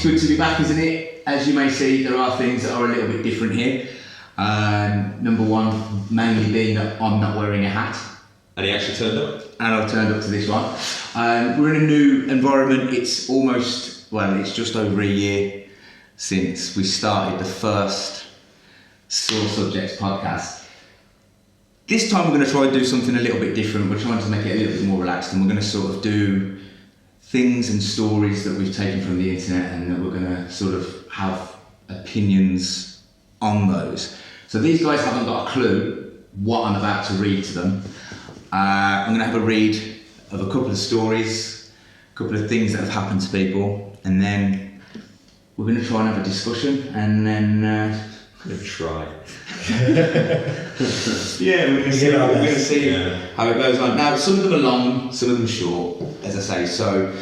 it's good to be back, isn't it? As you may see, there are things that are a little bit different here. Number one, mainly being that I'm not wearing a hat. And he actually turned up. And I've turned up to this one. We're in a new environment. It's it's just over a year since we started the first Sore Subjects podcast. This time we're going to try and do something a little bit different. We're trying to make it a little bit more relaxed, and we're going to sort of do things and stories that we've taken from the internet, and that we're going to sort of have opinions on those. So these guys haven't got a clue what I'm about to read to them. I'm going to have a read of a couple of stories, a couple of things that have happened to people, and then we're going to try and have a discussion, and then We're going to try. we're going to see how it goes on. Now, some of them are long, some of them are short, as I say. So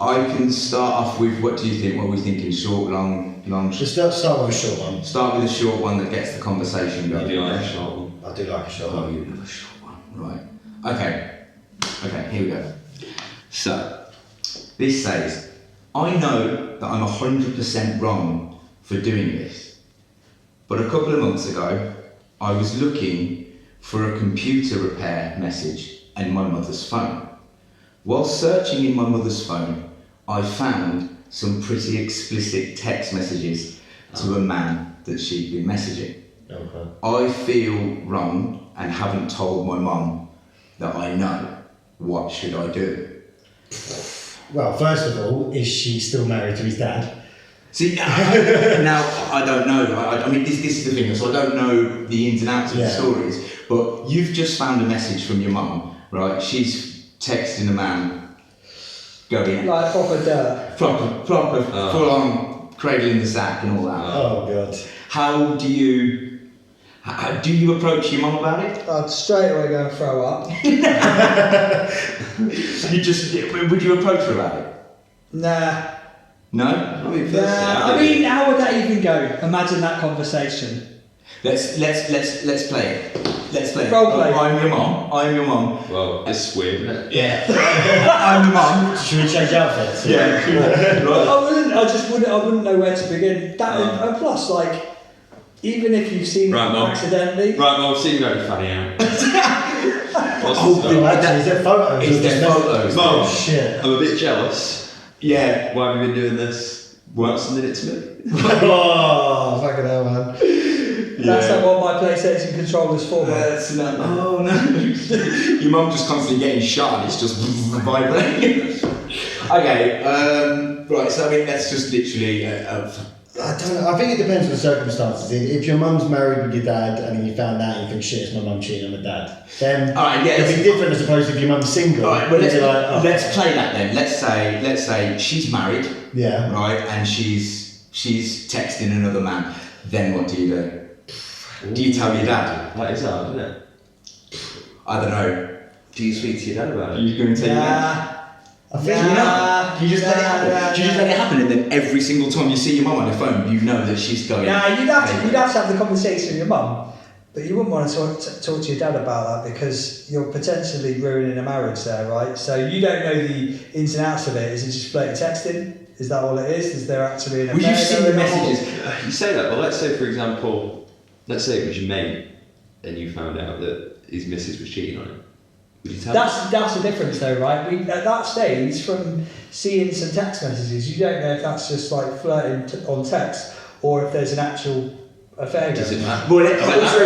I can start off with, what do you think? What are we thinking? Short, long? Just start with a short one. Start with a short one that gets the conversation going. You do like a short one? I do like a short Oh, one. you love a short one, right? Okay, here we go. So this says, I know that I'm 100% wrong for doing this, but a couple of months ago, I was looking for a computer repair message in my mother's phone. While searching in my mother's phone, I found some pretty explicit text messages to a man that she'd been messaging. Okay. I feel wrong and haven't told my mum that I know. What should I do? Well, first of all, is she still married to his dad? See, now I don't know. I mean, this is the thing. So I don't know the ins and outs of the stories. But you've just found a message from your mum, right? She's texting a man, going like proper dirt. proper, full on cradle in the sack and all that. Oh God. How do you approach your mum about it? I'd straight away go and throw up. Would you approach her about it? Nah. No? I mean, how would that even go? Imagine that conversation. Let's play it. Let's play it. Role play. I'm your mum. Well, it's weird, isn't it? Yeah. I'm your mum. Should we change outfits? Yeah. Right. I wouldn't know where to begin. And plus, like, even if you've seen it accidentally. Right, well, I've seen you got your fanny out. Actually, is there photos? Is there photos? Mum, Oh shit. I'm a bit jealous. Yeah. Why have you been doing this? Not sending it to me? Oh, fucking hell, man. That's not what my PlayStation controller's for. That's not. Oh no. Your mum just constantly getting shot and it's just vibrating. Okay. Right. So I mean, that's just literally. I don't know. I think it depends on the circumstances. If your mum's married with your dad and you found out and you think, shit, it's my mum cheating on my dad, then it'd be different as opposed to if your mum's single. All right. Well, let's play that then. Let's say she's married. Yeah. Right, and she's texting another man. Then what do you do? Do you tell your dad? That is hard, isn't it? I don't know. Do you speak to your dad about it? Are you going to tell your dad? I think You just let it happen. You just let it happen, and then every single time you see your mum on the phone, you know that she's going. Nah, you'd have to have the conversation with your mum, but you wouldn't want to talk to your dad about that because you're potentially ruining a marriage there, right? So you don't know the ins and outs of it. Is it just blatant texting? Is that all it is? Is there actually an affair? Well, you've seen the messages. You say that, but let's say, for example, let's say it was your mate and you found out that his missus was cheating on him. Would you tell him? That's the difference though, right? At that stage, from seeing some text messages, you don't know if that's just like flirting on text or if there's an actual affair Does it going on. matter? Well,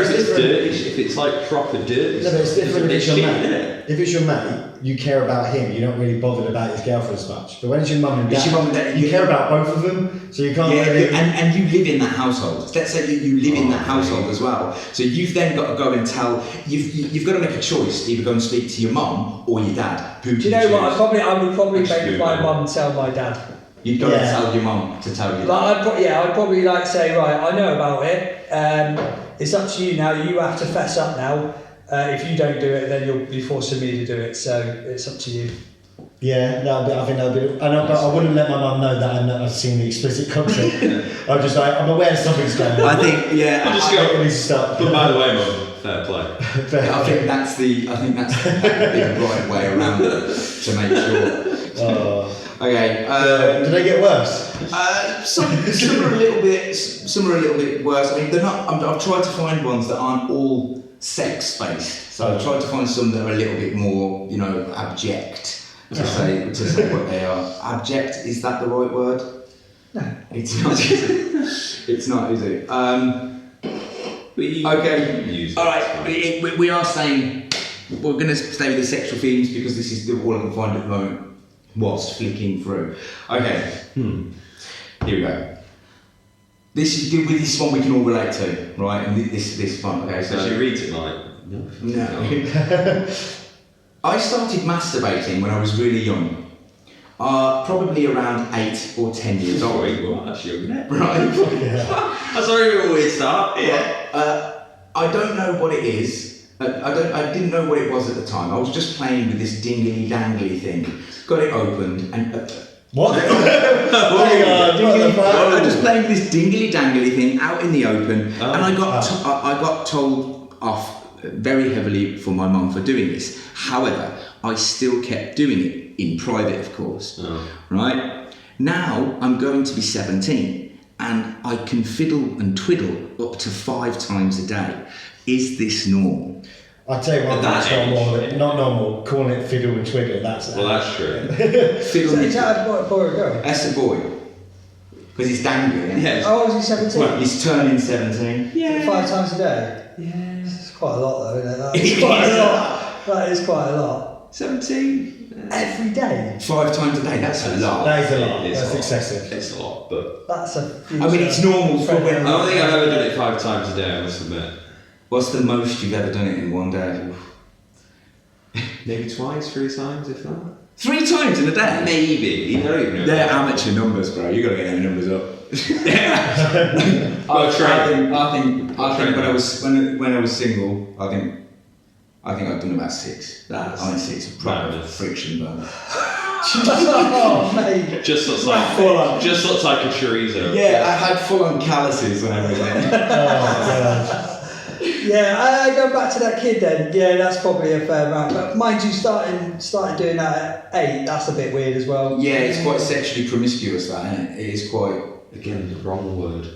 If it's dirty, if it's like proper dirty, No, but it's different if it's your cheating, mate. isn't it? If it's your mate, you care about him. You're not really bothered about his girlfriend as much. But when it's your mum and dad, It's your mum and dad, you care about both of them. So you can't really. and you live in that household. Let's say you live in that household as well. So you've then got to go and tell. You've got to make a choice to either go and speak to your mum or your dad. Who Do you know what? choose? I would probably That's make good, my man. mum tell my dad. You'd go and tell your mum to tell you. Like I'd probably like say, right, I know about it. It's up to you now. You have to fess up now. If you don't do it, then you'll be forcing me to do it. So it's up to you. Yeah, I think that would be. But I wouldn't let my mum know that I've seen the explicit content. I'm just like, I'm aware something's going on. I think, yeah. I just I think go. we need to stop. But by the way, mum, fair play. I think that's the right way around it to make sure. Okay. Do they get worse? Some are a little bit. Some are a little bit worse. I mean, they're not. I've tried to find ones that aren't all sex based. So I've tried to find some that are a little bit more, abject. To say what they are. Abject, is that the right word? No. It's not. It's not, is it? Okay. All right. We are saying we're going to stay with the sexual themes because this is all I can find at the moment. What's flicking through? Okay. Here we go. This is good. With this one we can all relate to, right? And this one. Okay. So she reads it like no. I started masturbating when I was really young. Probably around 8 or 10 years old. Well, that's young, isn't it? Right. That's already a weird start. Yeah. I don't know what it is. I didn't know what it was at the time. I was just playing with this dingly dangly thing. Got it opened and. What? I was just playing with this dingly dangly thing out in the open, and I got told off very heavily for my mum for doing this. However, I still kept doing it in private, of course. Right? Now I'm going to be 17 and I can fiddle and twiddle up to 5 times a day. Is this normal? I'll tell you what, that's not normal. Calling it fiddle and twiddle, that's true. Fiddle Is that a boy or a girl? That's a boy. Because he's dangling. Yes. Oh, is he 17? Well, he's turning 17. Yeah. 5 times a day? Yeah. It's quite a lot though, isn't it? That is quite a lot. That is quite a lot. 17? Every day? 5 times a day, that's a lot. That is a lot. It's That's a lot. excessive. It's a lot, but That's a few. I mean, it's normal for when. I don't think I've ever done it 5 times a day, I must admit. What's the most you've ever done it in one day? Maybe twice, 3 times, if that. 3 times in a day? Maybe. I don't even know. They're amateur numbers, bro. You got to get them numbers up. Well, I think when I was single, I think I've done about 6. I think 6 are proper friction burn. Oh, mate. Just looks like a chorizo. Yeah, I had full-on calluses and everything. God. Yeah, I go back to that kid then. Yeah, that's probably a fair amount. But mind you, starting doing that at 8, that's a bit weird as well. Yeah, it's quite sexually promiscuous, that, isn't it? It is quite. Again, the wrong word.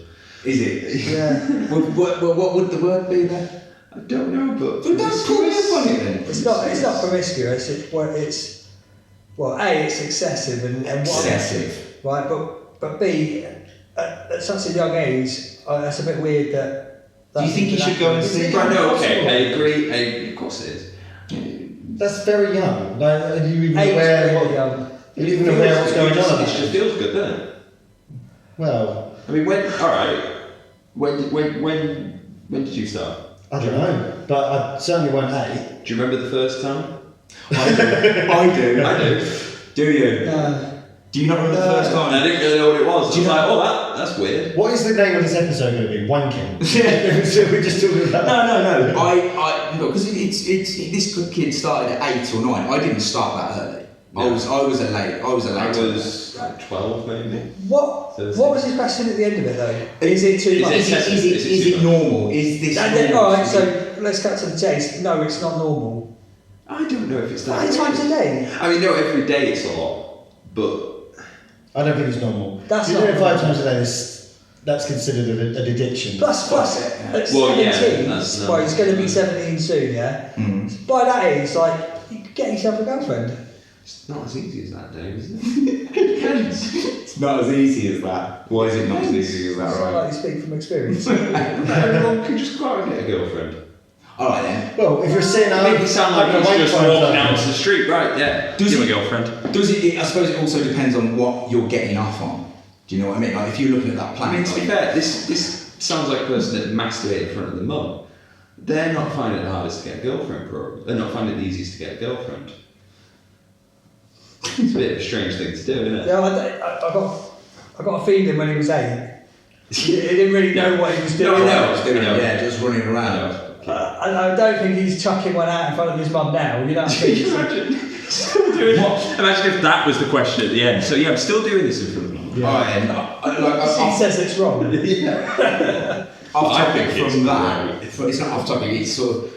Is it? Yeah. What would the word be then? I don't know, but don't pull me up on it then. It's not promiscuous. It's excessive and what Excessive. right, but B, at such a young age, that's a bit weird that. Do you think you should go and see? Right, no, okay, I agree. Of course it is. That's very young. Like, are you even 8's aware? really young. Are you even aware what's going on? It just feels good, doesn't it? Well, I mean, when did you start? I don't know, but I certainly won't 8. Do you remember the first time? I do. I do. Do you? Do you not remember the first time? I didn't really know what it was. I was like, that's weird. What is the name of this episode going to be? Wanking. So we're just talking about. No. I because it's this kid started at 8 or 9. I didn't start that early. No. I was a late. I was 12 maybe. What was his question at the end of it though? Is it too much? Is it normal? Is this? Alright, so let's cut to the chase. No, it's not normal. I don't know if it's that. 5 times a day? I mean, no, every day it's a lot, but. I don't think it's normal. That's if you not do it 5 normal. times a day, that's considered an addiction. Plus, at 17, that's well, he's going to be 17 soon, yeah? Mm. By that age, like, you could get yourself a girlfriend. It's not as easy as that, Dave, is it? It depends. It's not as easy as that. Why is it not as easy as that, It's right? like you speak from experience. Everyone can just go out and get a girlfriend. Alright then. Well, if you're sitting out, Make it sound like he's just walking out to the street, right? Yeah. Does Give him he- a girlfriend. Does it? I suppose it also depends on what you're getting off on. Do you know what I mean? Like if you're looking at that plan. I mean, to be fair, this sounds like a person that masturbated in front of the mum. They're not finding it the hardest to get a girlfriend, probably. They're not finding it the easiest to get a girlfriend. It's a bit of a strange thing to do, isn't it? Yeah, I got a feeling when he was 8. He didn't really know what he was doing. Yeah, just running around. I don't think he's chucking one out in front of his mum now. You know what I mean? Imagine if that was the question at the end. So yeah, I'm still doing this in front of me. Yeah. Alright, He says it's wrong. off I topic think it's from that. great. It's not off topic. It's sort of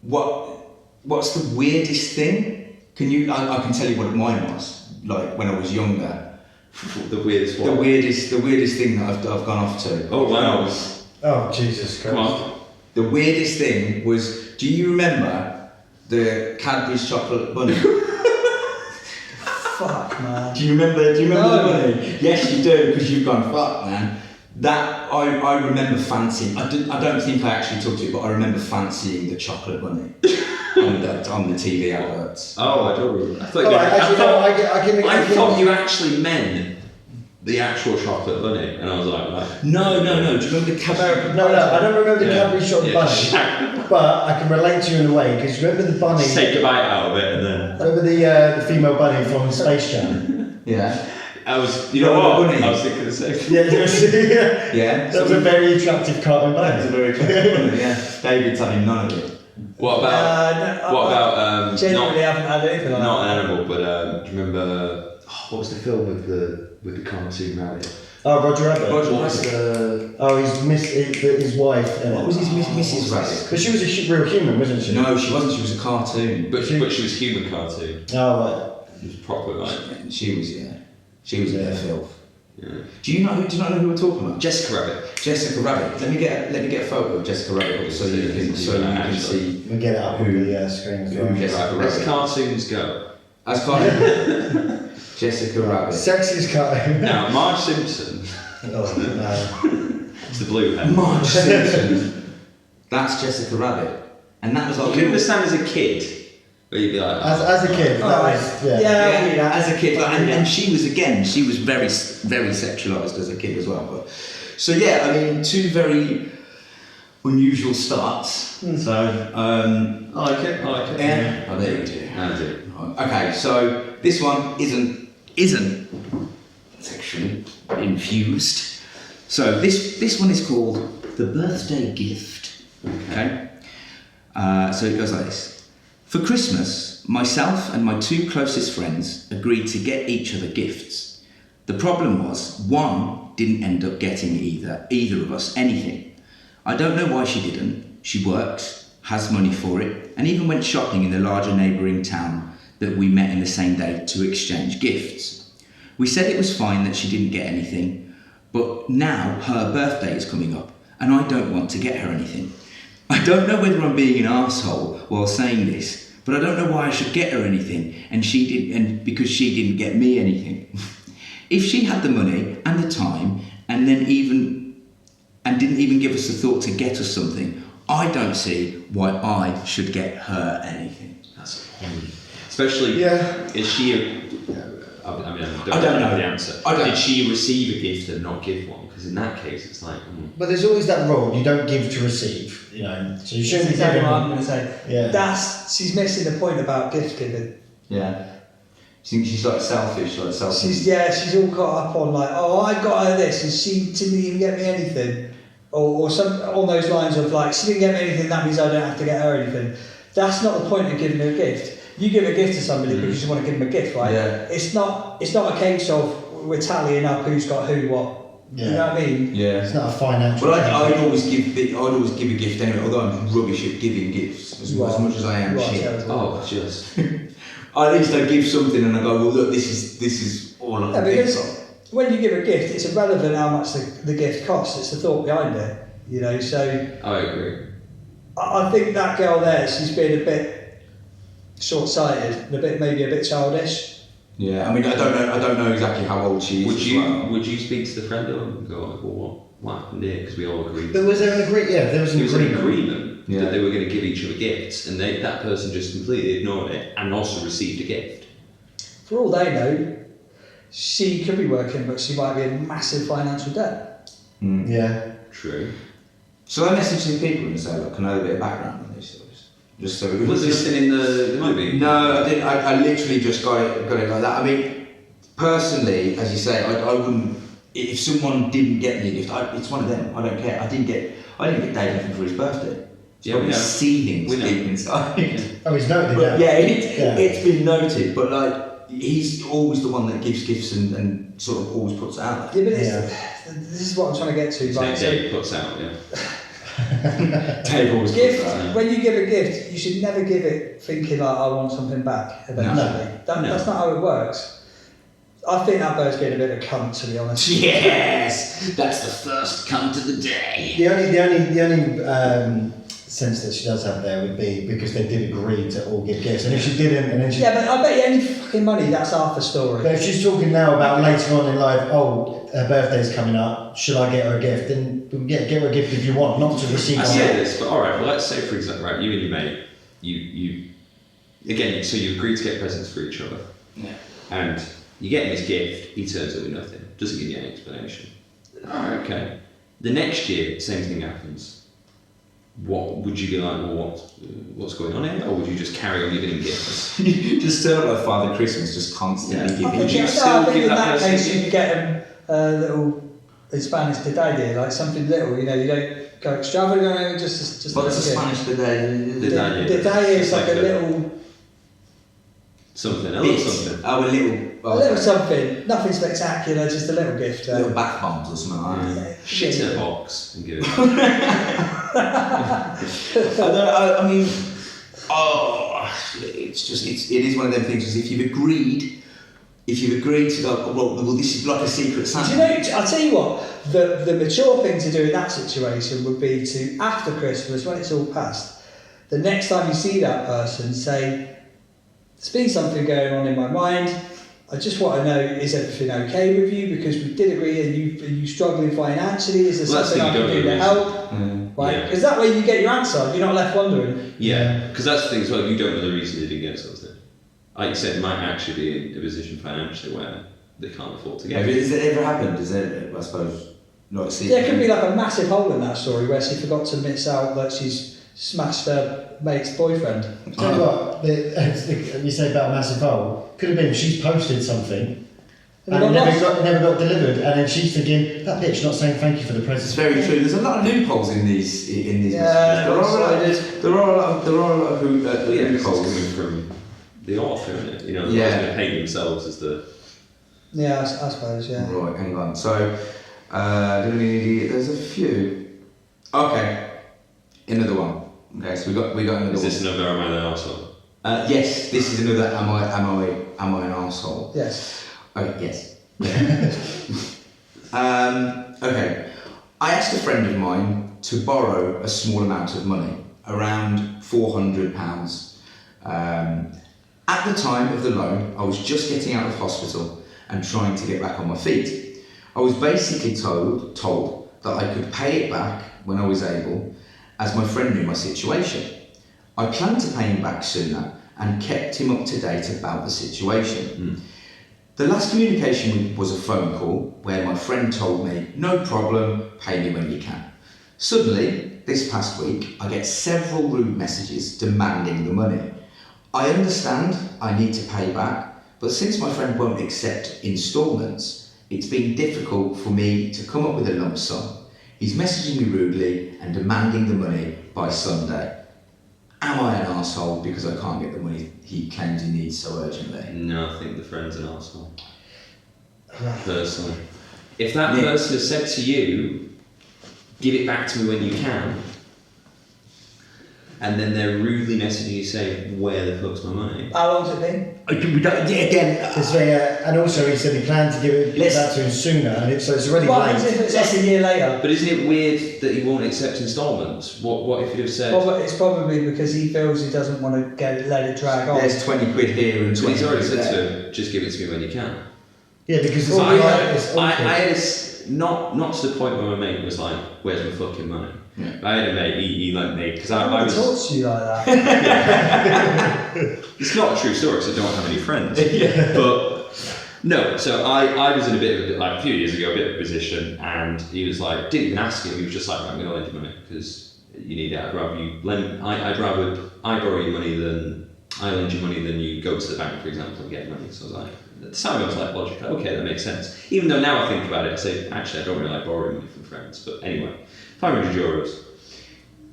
what's the weirdest thing? Can you? I can tell you what mine was. like when I was younger. The weirdest one. The weirdest thing that I've gone off to. Oh wow. Oh, Jesus Christ. Come on. The weirdest thing was, do you remember the Cadbury's chocolate bunny? Fuck, man. Do you remember No. the bunny? Yes, you do, because you've gone, fuck, man. That, I remember fancying, I don't think I actually talked to you, but I remember fancying the chocolate bunny on the TV adverts. Oh, I don't remember. I thought, I thought you actually meant the actual chocolate bunny, and I was like, right. No. Do you remember the Cadbury? No, I don't remember the Yeah. Cadbury chocolate bunny, but I can relate to you in a way, because remember the bunny... Just take a bite out of it, and then... Remember the female bunny from Space Jam? Yeah. I was, You know what? I was thinking the same. Yeah, Yeah. that was a very attractive cartoon That was a bunny. very attractive bunny, yeah. David's having none of it. What about, I genuinely haven't had anything like not that. an animal, but do you remember, what was the film with the cartoon rabbit? Oh, Roger Rabbit. What was the... Oh, his wife. What was his Mrs. Rabbit? But she was a real human, wasn't she? No, she wasn't. She was a cartoon. But she was human cartoon. Oh, right. She was proper, like... She was, yeah. She was in the filth. Yeah. Do you know who we're talking about? Jessica Rabbit. Jessica Rabbit. Let me get a photo of Jessica Rabbit so you can see We'll get it up on the screen as well. who Jessica As Rabbit. cartoons go. As cartoon. Jessica Rabbit. Sexiest cartoon. Now, Marge Simpson. Oh, no. It's the blue head. Marge Simpson. That's Jessica Rabbit, and that was You like. can understand as a kid, but you'd be like, As a kid, that was... Yeah. Yeah, as a kid, like, and she was very sexualised as a kid as well. But so yeah, I mean, two very unusual starts. So I like it. yeah, oh, there you do. I do. Okay, so this one isn't sexually infused. So this one is called the birthday gift. Okay. So it goes like this. For Christmas, myself and my two closest friends agreed to get each other gifts. The problem was one didn't end up getting either of us anything. I don't know why she didn't. She works, has money for it, and even went shopping in the larger neighbouring town that we met in the same day to exchange gifts. We said it was fine that she didn't get anything, but now her birthday is coming up and I don't want to get her anything. I don't know whether I'm being an arsehole while saying this, but I don't know why I should get her anything because she didn't get me anything. If she had the money and the time and didn't even give us the thought to get us something, I don't see why I should get her anything. That's especially. Yeah. Is she? I don't know the answer. Did she receive a gift and not give one? Because in that case, it's like. But there's always that rule: you don't give to receive. You know, so you shouldn't be exactly giving. what I'm going to say. Yeah. She's missing the point about gift giving. Yeah. You think she's like selfish, She's all caught up on like, oh, I got her this and she didn't even get me anything, or some on those lines of like, she didn't get me anything, that means I don't have to get her anything. That's not the point of giving her a gift. You give a gift to somebody because you want to give them a gift, right? Yeah. It's not a case of we're tallying up who's got who what. Yeah. You know what I mean? Yeah. It's not a financial. Well, I'd always give a gift anyway, although I'm rubbish at giving gifts as much as I am shit. Oh, just. At least I give something and I go, well, look, this is all I can think because of. when you give a gift, it's irrelevant how much the gift costs. It's the thought behind it, you know. So I agree. I think that girl there, she's been a bit short-sighted and maybe a bit childish. Yeah, I mean, I don't know exactly how old she is. Would you speak to the friend and go, well, what happened here? Because we all agreed. But was there an agreement? Yeah, there was an agreement. That they were going to give each other gifts, and that person just completely ignored it and also received a gift. For all they know, she could be working, but she might be in massive financial debt. Yeah. True. So I messaged the people and said, look, can I have a bit of background on these stories? Just so Was there nothing in the movie? No, I didn't. I literally just got it like that. I mean, personally, as you say, I wouldn't. If someone didn't get me a gift, it's one of them. I don't care. I didn't get Dave anything for his birthday. It's probably seething deep inside. Oh, he's noted But that. it's been noted. But like, he's always the one that gives gifts and sort of always puts it out there. Yeah, but this is what I'm trying to get to. Right? Dave puts out, Dave always puts it out. When you give a gift, you should never give it thinking like I want something back eventually. No. That's not how it works. I think that bird's getting a bit of a cunt, to be honest. Yes, that's the first cunt of the day. The only sense that she does have there would be because they did agree to all give gifts, and if she didn't, and then she... Yeah, but I bet you any fucking money, that's half the story. But if she's talking now about later on in life, her birthday's coming up, should I get her a gift? Then get her a gift if you want, not to receive one. I say this, but alright, well let's say for example, right, you and your mate, you again, so you agree to get presents for each other. Yeah. And you get him his gift, he turns up with nothing, doesn't give you any explanation. Alright, okay. The next year, same thing happens. What would you be like? Well, what's going on here? Or would you just carry on giving him gifts? Just turn like Father Christmas, just constantly giving Would you gifts. still give in that that person case, a you could get him a little in Spanish detalle, like something little. You don't go extravagant. Just What's the Spanish Detalle. Detalle is like a little. Something, a bit. little something. Oh, A little something, nothing spectacular, just a little gift. little bath bombs or something like that. Shit in a box and give it. I mean, it is one of them things. Is if you've agreed to go, well, this is like a secret Santa. Do you know? I'll tell you what. The mature thing to do in that situation would be to, after Christmas, when it's all past, the next time you see that person, say, "There's been something going on in my mind. I just want to know, is everything okay with you? Because we did agree, are you struggling financially? Is there something I can do to help?" Right? Because that way you get your answer. You're not left wondering. Yeah, because that's the thing as well. You don't know the reason they didn't get something. Like you said, might actually be in a position financially where they can't afford to get it. Has it ever happened? Is it? I suppose. Not see. There could be like a massive hole in that story where she forgot to miss out that she's smashed her mate's boyfriend. Tell you what, you say about a massive hole, could have been she's posted something and it never got delivered, and then she's thinking, that bitch not saying thank you for the present. It's very true. There's a lot of loopholes in these messages. Yeah, There are a lot of loopholes coming from the author, isn't it? You know, yeah. They're going to paint themselves as the... Yeah, I suppose, yeah. Right, hang on. So, there's a few. Okay, another one. Okay, so we got another one. Is this another Am I the Arsehole? Yes, this is another Am I an arsehole? Yes. Okay, yes. Okay, I asked a friend of mine to borrow a small amount of money, around £400. At the time of the loan, I was just getting out of hospital and trying to get back on my feet. I was basically told that I could pay it back when I was able, as my friend knew my situation. I planned to pay him back sooner and kept him up to date about the situation. The last communication was a phone call where my friend told me, "No problem, pay me when you can." Suddenly, this past week, I get several rude messages demanding the money. I understand I need to pay back, but since my friend won't accept instalments, it's been difficult for me to come up with a lump sum. He's messaging me rudely and demanding the money by Sunday. Am I an arsehole because I can't get the money he claims he needs so urgently? No, I think the friend's an arsehole. Personally. If that person has said to you, "Give it back to me when you can," and then they're rudely messaging you saying, "Where the fuck's my money?" How long's it been? And also he said he planned to give it back to him sooner, and so it's already What late. happens if it's less than a year later? But isn't it weird that he won't accept instalments? What if he'd have said... Well, it's probably because he feels he doesn't want to let it drag on. There's 20 quid here and 20 Well, he's already quid said there. to him, "Just give it to me when you can." Yeah, because it's I awkward. had not to the point where my mate was like, "Where's my fucking money?" Yeah. I had a mate, he like me, because I I was... talk to you like that. It's not a true story because I don't have any friends. But no, so I was in a few years ago, a bit of a position, and he was like, didn't even ask him, he was just like, "Right, I'm going to lend you money because you need it. I'd rather you lend, I'd rather I borrow you money than I lend you money than you go to the bank, for example, and get money." So I was like, at the time I was like, logic, okay, that makes sense. Even though now I think about it, I say, actually, I don't really like borrowing money from friends. But anyway, €500.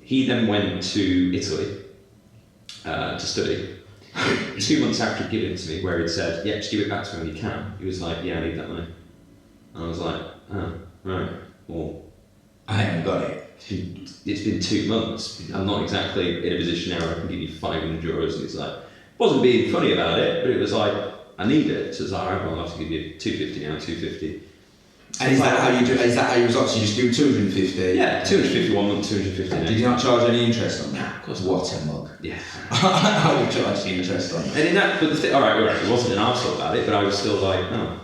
He then went to Italy to study. 2 months after he'd given it to me, where he'd said, "Yeah, just give it back to me when you can," he was like, "Yeah, I need that money." And I was like, "Oh, right, well, I haven't got it. it's been 2 months. I'm not exactly in a position now where I can give you €500. And he's like, wasn't being funny about it, but it was like, I need it. So it's like, alright, well, I'll have to give you 250 now, 250. And is that how you do? Is that how you results? You just do 250? Yeah, 250 one month, 250 next. Did you not charge any interest on that? Of course. What a mug. Yeah. I would charge the interest on it. And in that, but the thing, alright, it wasn't an arsehole about it, but I was still like, oh.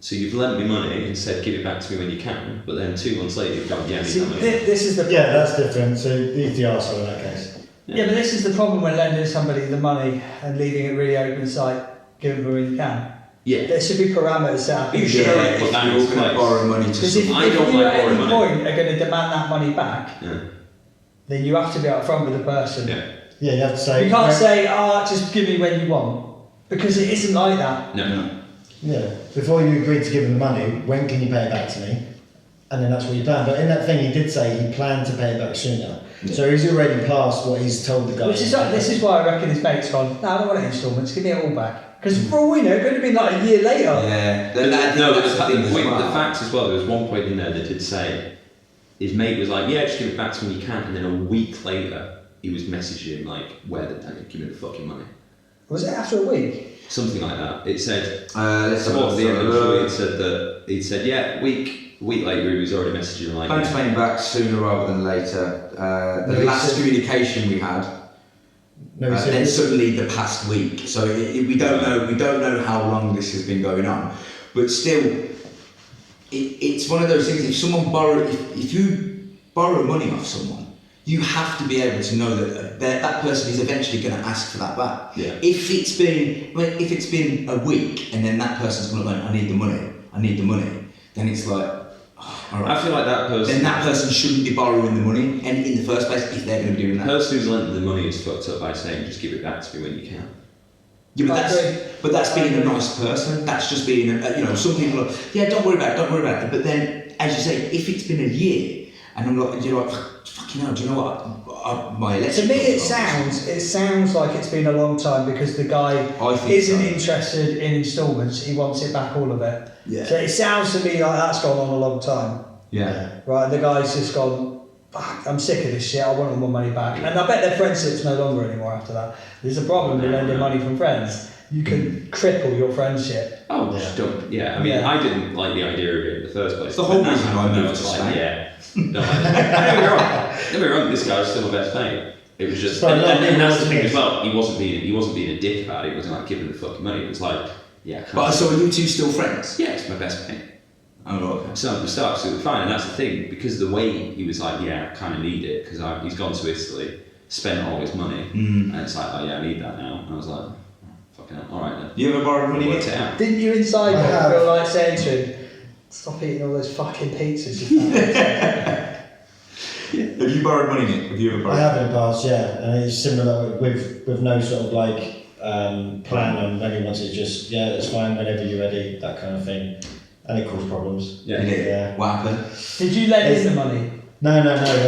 So you've lent me money and said give it back to me when you can, but then 2 months later you've gone, yeah, I need that money. This is the Yeah, that's different. So he's the arsehole in that case. Yeah, but this is the problem when lending somebody the money and leaving it really open sight, give them when you can. Yeah. There should be parameters set up. You should already put that in You're going to borrow money to Because if, someone. I don't you like at any borrowing money. point are going to demand that money back, then you have to be upfront with the person. Yeah. Yeah, you have to say. You can't say, just give me when you want. Because it isn't like that. No. Yeah, before you agreed to give him the money, when can you pay it back to me? And then that's what you plan. But in that thing, he did say he planned to pay it back sooner. Yeah. So he's already past what he's told the guy. This is why I reckon his mate's gone, no, I don't want it in instalments, give me it all back. Because for all we know, it could have been like a year later. Yeah. But the fact as well, there was one point in there that did say, his mate was like, yeah, just give it back to me when you can. And then a week later, he was messaging him like, where the damn, give me the fucking money. Was it after a week? Something like that. It said, towards the end of the week, he'd said, yeah, week later he was already messaging like, Plan to pay him back sooner rather than later. The last communication we had, then suddenly the past week. So we don't know how long this has been going on, but still, it's one of those things. If you borrow money off someone, you have to be able to know that person is eventually going to ask for that back. Yeah. If it's been a week and then that person's going to go, I need the money, then it's like, all right. I feel like that person. Then that person shouldn't be borrowing the money, and in the first place, if they're going to be doing that. The person who's lent the money is fucked up by saying, just give it back to me when you can. Yeah, but that's being a nice person. That's just being, some people are, yeah, don't worry about it. But then, as you say, if it's been a year, and you're like, fucking hell, do you know what? My electric. To me, it sounds like it's been a long time because the guy isn't interested in instalments. He wants it back, all of it. Yeah. So it sounds to me like that's gone on a long time. Yeah. Right. The guy's just gone, fuck, I'm sick of this shit. I want all my money back. And I bet their friendship's no longer anymore after that. There's a problem with lending money from friends. You can cripple your friendship. Oh, just don't. Yeah. I mean, I didn't like the idea of it in the first place. The whole reason I moved to Spain. Yeah. No, don't get me wrong. This guy was still my best mate. It was just, and that's the thing as well. He wasn't being a dick about it. He wasn't like giving the fucking money. It was like, yeah. But so are you two still friends? Yeah, it's my best mate. Oh, okay. So we started absolutely fine, and that's the thing, because of the way he was like, yeah, I kind of need it because he's gone to Italy, spent all his money, and it's like, oh yeah, I need that now. And I was like, fucking hell, all right then. You ever borrowed money? Worked it out. Didn't you inside feel like saying to him, stop eating all those fucking pizzas? Have you borrowed money, Nick? Have you ever borrowed? I have in the past, yeah, and it's similar with no sort of like plan on when he wants it. Just it's fine whenever you're ready, that kind of thing, and it caused problems. Yeah. What happened? Did you lend him the money? No.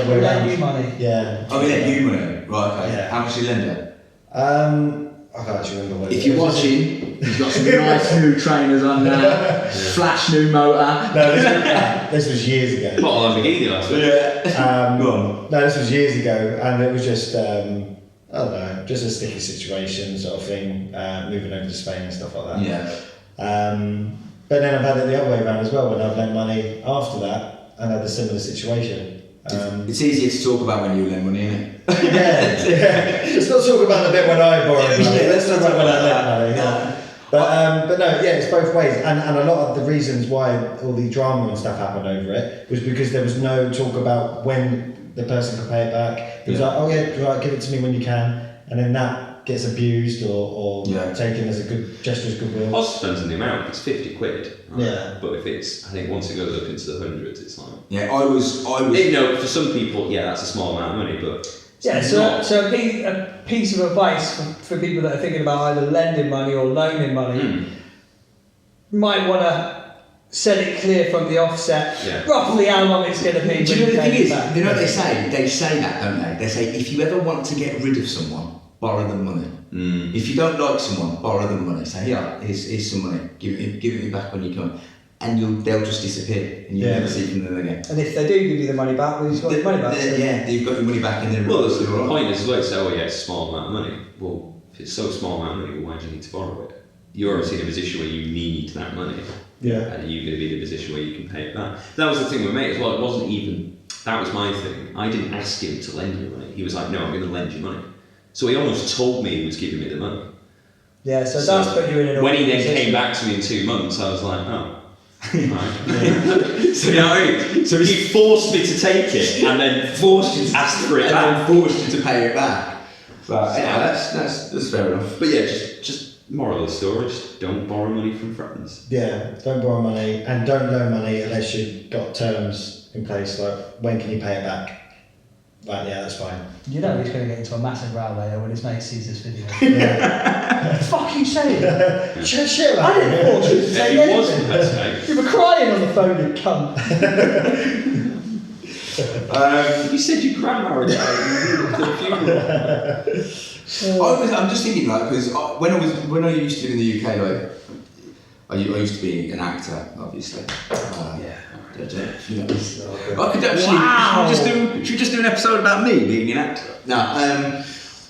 We lent you money. Yeah. Oh, we lent you money. Right. Okay. Yeah. How much did you lend it? I can't actually remember what. If you're watching, he's got some nice new trainers on there. Flash new motor. No, this was years ago. Bottle of Lamborghini last week. Yeah. Go on. No, this was years ago, and it was just I don't know, just a sticky situation sort of thing, moving over to Spain and stuff like that. Yeah. But then I've had it the other way around as well, when I've lent money after that and had a similar situation. It's easier to talk about when you lend money, isn't it? yeah. Let's not talk about the bit when I borrowed money. Let's talk about when I lent money. Yeah. But no, it's both ways, and a lot of the reasons why all the drama and stuff happened over it was because there was no talk about when the person could pay it back. It was like, oh yeah, right, give it to me when you can, and then that gets abused or taken as a good gesture of goodwill. Also depends on the amount. If it's 50 quid, right? Yeah. But if it's, I think once it goes up into the hundreds, it's like. Yeah, I was. For some people, that's a small amount of money, but. Yeah, so a piece of advice for people that are thinking about either lending money or loaning money, might want to set it clear from the offset, roughly how long it's going to be. Do you know the thing is, you know what they say? They say that, don't they? They say, if you ever want to get rid of someone, borrow them money. If you don't like someone, borrow them money. Say, here's some money. Give it me back when you come. And they'll just disappear, and you'll never see from them again. And if they do give you the money back, well, you've got your money back. You've got your money back, and then well, the point is, as well, say, it's a small amount of money. Well, if it's so small amount of money, why do you need to borrow it? you're obviously in a position where you need that money. Yeah. And are you going to be in a position where you can pay it back? That was the thing with mate as well. It wasn't even, that was my thing. I didn't ask him to lend me money. He was like, no, I'm going to lend you money. So he almost told me he was giving me the money. Yeah, so that's put you in an when he then position. came back to me in 2 months, I was like, oh. Right. So, you know what I mean? So he forced me to take it and then forced you to ask for it back. And then forced you to pay it back. But yeah, that's fair enough. But yeah, just moral of the story, just don't borrow money from friends. Yeah, don't borrow money and don't loan money unless you've got terms in place, like when can you pay it back? Right, yeah, that's fine. You know he's going to get into a massive row later when his mate sees this video. Yeah. What the fuck are you saying? Shit about I didn't force you to Yeah, say he anything. wasn't, that's mate. You were crying on the phone, you cunt. You said your grandma had died to the funeral. I'm just thinking, like, because when I used to live in the UK, like, I used to be an actor, obviously. Yeah. I could actually. Should we just do an episode about me being an actor? No.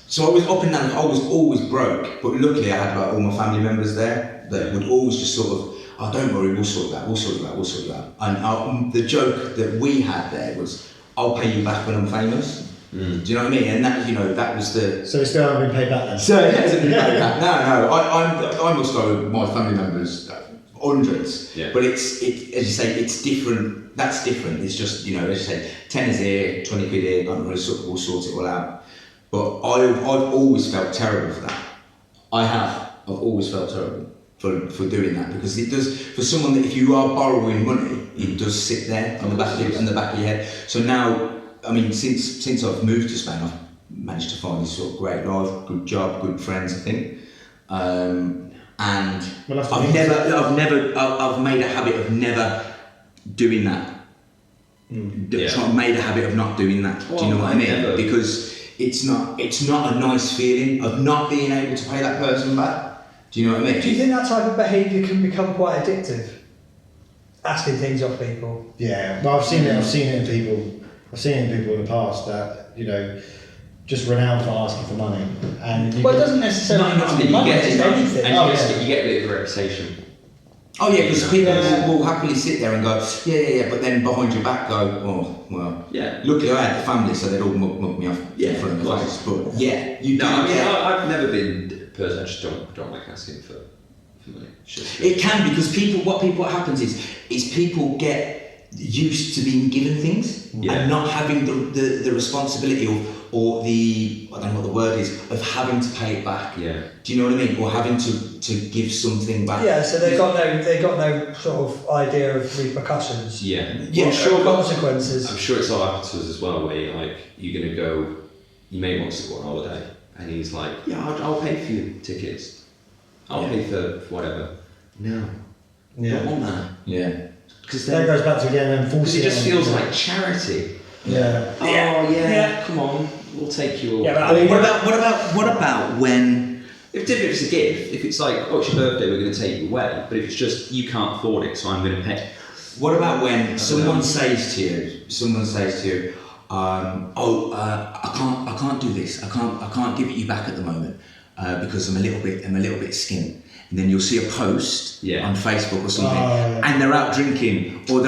So I was up and down. I was always broke, but luckily I had like all my family members there that would always just sort of, oh, don't worry, we'll sort that. We'll sort you out. We'll sort you out. And the joke that we had there was, I'll pay you back when I'm famous. Do you know what I mean? And that, that was the. So it's still haven't been paid back then? So it hasn't been paid back. No. I must owe my family members hundreds. Yeah. But as you say, it's different. That's different. It's just, as you say, 10 is here, 20 quid here. We'll sort it all out. But I've always felt terrible for that. I've always felt terrible for doing that, because it does, for someone that if you are borrowing money, it does sit there on the back of your head. So now, I mean, since I've moved to Spain, I've managed to find this sort of great life, good job, good friends, I think. And I've made a habit of never doing that. I've made a habit of not doing that. Do you know what I mean? Because it's not a nice feeling of not being able to pay that person back. Do you know what I mean? Do you think that type of behaviour can become quite addictive? Asking things off people. Yeah, well, I've seen it in people in the past that just renowned for asking for money, and Well, it doesn't necessarily have to be money, it's anything. And you get a bit of a reputation. Oh yeah, because people will happily sit there and go, yeah, but then behind your back go, oh, well, Yeah. luckily I had the family, so they'd all mug me off in front of the face. But yeah, you do. I've never been a person. I just don't like asking for money. It can, because what happens is people get used to being given things and not having the responsibility or the, I don't know what the word is, of having to pay it back. Yeah. Do you know what I mean? Or having to give something back. Yeah, so they got no sort of idea of repercussions. Yeah. Yeah, sure. Consequences. I'm sure it's all happened to us as well, where you're gonna go, your mate wants to go on holiday, and he's like, yeah, I'll pay for your tickets. I'll pay for whatever. No. Yeah. Don't want that. Yeah. Because that goes back to again and it just feels like charity. Yeah. Oh yeah. Come on, we'll take you all. Yeah, but I mean, What about when? If it's a gift, if it's like, oh, it's your birthday, we're going to take you away. But if it's just, you can't afford it, so I'm going to pay. What about when someone says to you, I can't do this. I can't give it you back at the moment because I'm a little bit skinny. And then you'll see a post on Facebook or something, and they're out drinking, or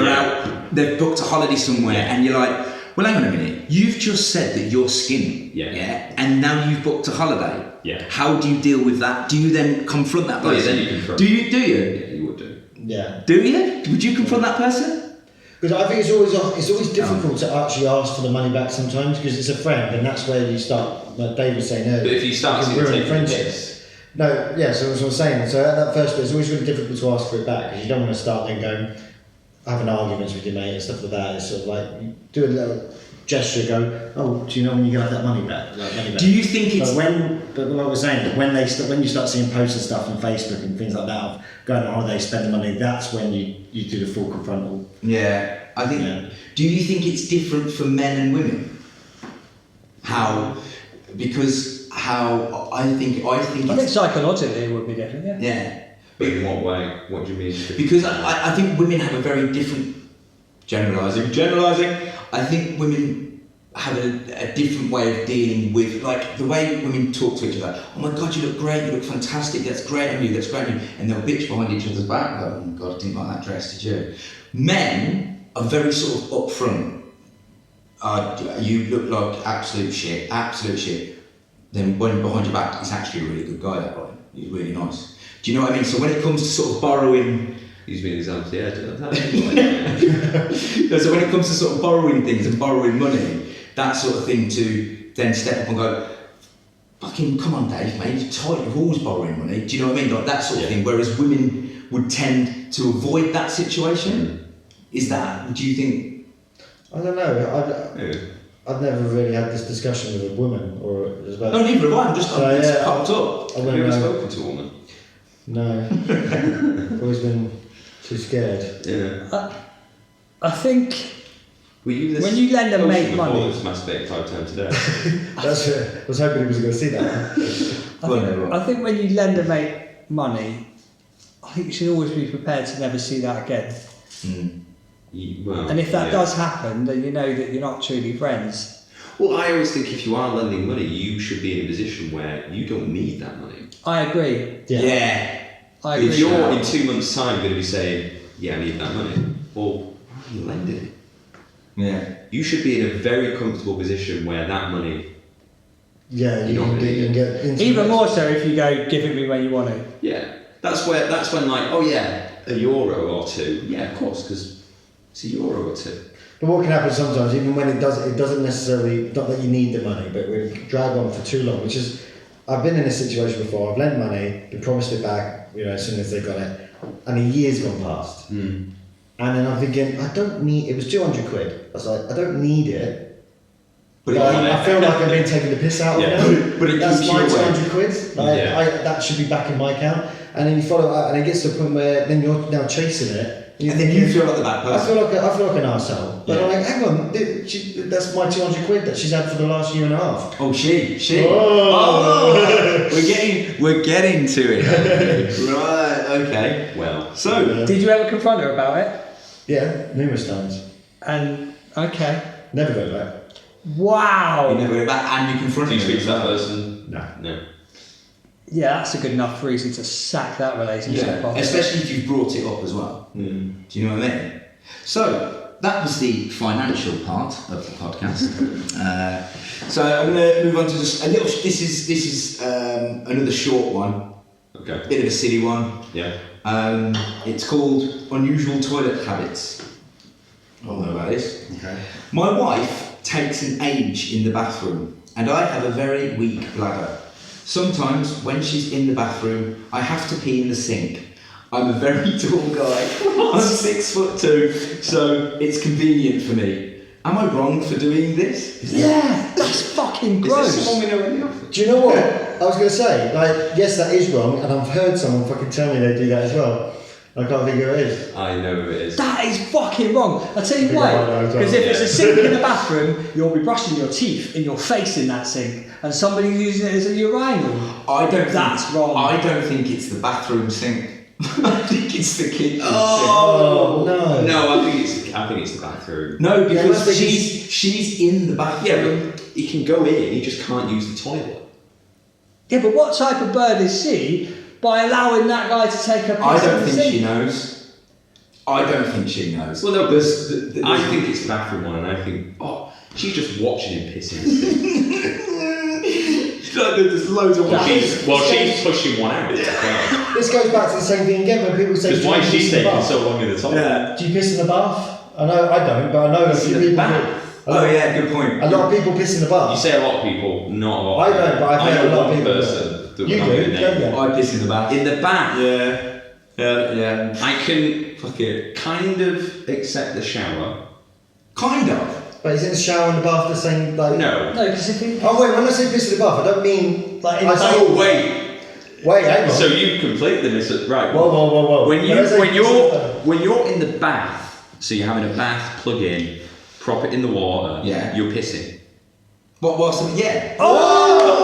they've booked a holiday somewhere, and you're like, well, hang on a minute, you've just said that you're skinny, and now you've booked a holiday. Yeah. How do you deal with that? Do you then confront that person? Oh, yeah, then you confront. Do you? Yeah, you would do. Yeah. Do you? Would you confront that person? Because I think it's always difficult to actually ask for the money back sometimes, because it's a friend, and that's where you start, like Dave was saying earlier. But if you start can to ruin take friendships. No, yeah, so that's what I'm saying. So at that first bit, it's always really difficult to ask for it back, because you don't want to start then going, having arguments with your mate and stuff like that. It's sort of like, you do a little gesture, go, oh, do you know when you get that money back? Do you think it's... But what we're saying, when you start seeing posts and stuff on Facebook and things like that, of going on holiday, spending money, that's when you do the full confrontal. Yeah, I think... Yeah. Do you think it's different for men and women? I think psychologically it would be different, yeah. Yeah. But in what way? What do you mean? Because I think women have a very different... Generalising. I think women have a different way of dealing with, like, the way women talk to each other. Oh my God, you look great, you look fantastic, that's great on you, that's great on you. And they'll bitch behind each other's back, like, oh my God, I didn't like that dress, did you? Men are very sort of upfront. You look like absolute shit. Then when behind your back, he's actually a really good guy, that guy. He's really nice. Do you know what I mean? So when it comes to sort of borrowing... Use me as an example, yeah. So when it comes to sort of borrowing things and borrowing money, that sort of thing, to then step up and go, fucking come on Dave, mate, you're tight, you're always borrowing money. Do you know what I mean? Like that sort of thing, whereas women would tend to avoid that situation. Is that, do you think? I don't know. I've never really had this discussion with a woman or about. No, neither have I. I'm just it's popped up. Have you ever spoken to a woman? No. Always been too scared. Yeah. I think Were you this when you lend a mate money. This masturbate 5 times a day. That's it. I was hoping he was going to see that. I think when you lend a mate money, I think you should always be prepared to never see that again. Well, and if that does happen, then you know that you're not truly friends. Well, I always think if you are lending money, you should be in a position where you don't need that money. I agree. Yeah. I agree. If you're in 2 months' time going to be saying, yeah, I need that money, well, why are you lending it? Yeah. You should be in a very comfortable position where that money... Yeah, you can get into even it. more so if you go, give it me when you want to. Yeah. That's when like, oh yeah, €1 or 2. Yeah, of course, because it's €1 or 2. But what can happen sometimes, even when it doesn't necessarily, not that you need the money, but when it drag on for too long, which is, I've been in this situation before, I've lent money, been promised it back, as soon as they got it, and a year's gone past. And then I'm thinking, I don't need, it was 200 quid. I was like, I don't need it. But I feel like I've been taking the piss out of it. But that's my keeps you away. 200 quid. That should be back in my account. And then you follow it up, and it gets to the point where then you're now chasing it. And then you feel like the bad person. I feel like an arsehole. But I'm like, hang on, that's my 200 quid that she's had for the last year and a half. Oh, she. Oh. We're getting to it. Right. Okay. Well. So. Did you ever confront her about it? Yeah, numerous times. And okay. Never go back. Wow. You never go back, and you confront Do you her. speak to that person? No. Yeah, that's a good enough reason to sack that relationship off. Especially if you've brought it up as well. Do you know what I mean? So that was the financial part of the podcast. So I'm going to move on to just a little. This is another short one. Okay. Bit of a silly one. Yeah. It's called Unusual Toilet Habits. I don't know about this. Okay. My wife takes an age in the bathroom, and I have a very weak bladder. Sometimes when she's in the bathroom, I have to pee in the sink. I'm a very tall guy. I'm 6'2", so it's convenient for me. Am I wrong for doing this? Yeah, that's fucking gross. Is this someone we know in the office? Do you know what? I was going to say, yes, that is wrong, and I've heard someone fucking tell me they do that as well. I can't think who it is. I know who it is. That is fucking wrong. I'll tell you why. Because if it's a sink in the bathroom, you'll be brushing your teeth in your face in that sink, and somebody's using it as a urinal. That's wrong. I don't think it's the bathroom sink. I think it's the kitchen sink. Oh, no. No, I think it's the bathroom. No, because she's in the bathroom. Yeah, but he can go in, he just can't use the toilet. Yeah, but what type of bird is she by allowing that guy to take a piss I don't in the think sink? she knows. I don't think she knows. Well, no, I think it's the bathroom one, and I think, she's just watching him piss in the sink. There's loads of she's pushing one out. This goes back to the same thing again when people say. Because why is she taking so long in the toilet? Yeah. Do you piss in the bath? I know I don't, but I know a few in the people. bath? Oh yeah, good point. A lot of people piss in the bath. You say a lot of people, not a lot. I don't, but I've heard a lot of people. Person that You we're not do, gonna name. don't you? I piss in the bath. In the bath. Yeah. I can kind of accept the shower. Kind of. But is it the shower and the bath the same? Like, No. No, because if he... Oh wait, when I say piss in the bath, I don't mean Like in I the say- bath. Wait, hang on. So you completely miss it, right? Whoa. When I say piss in the bath- you're in the bath, so you're having a bath, plug in, prop it in the water. Yeah. You're pissing. What's yeah. No!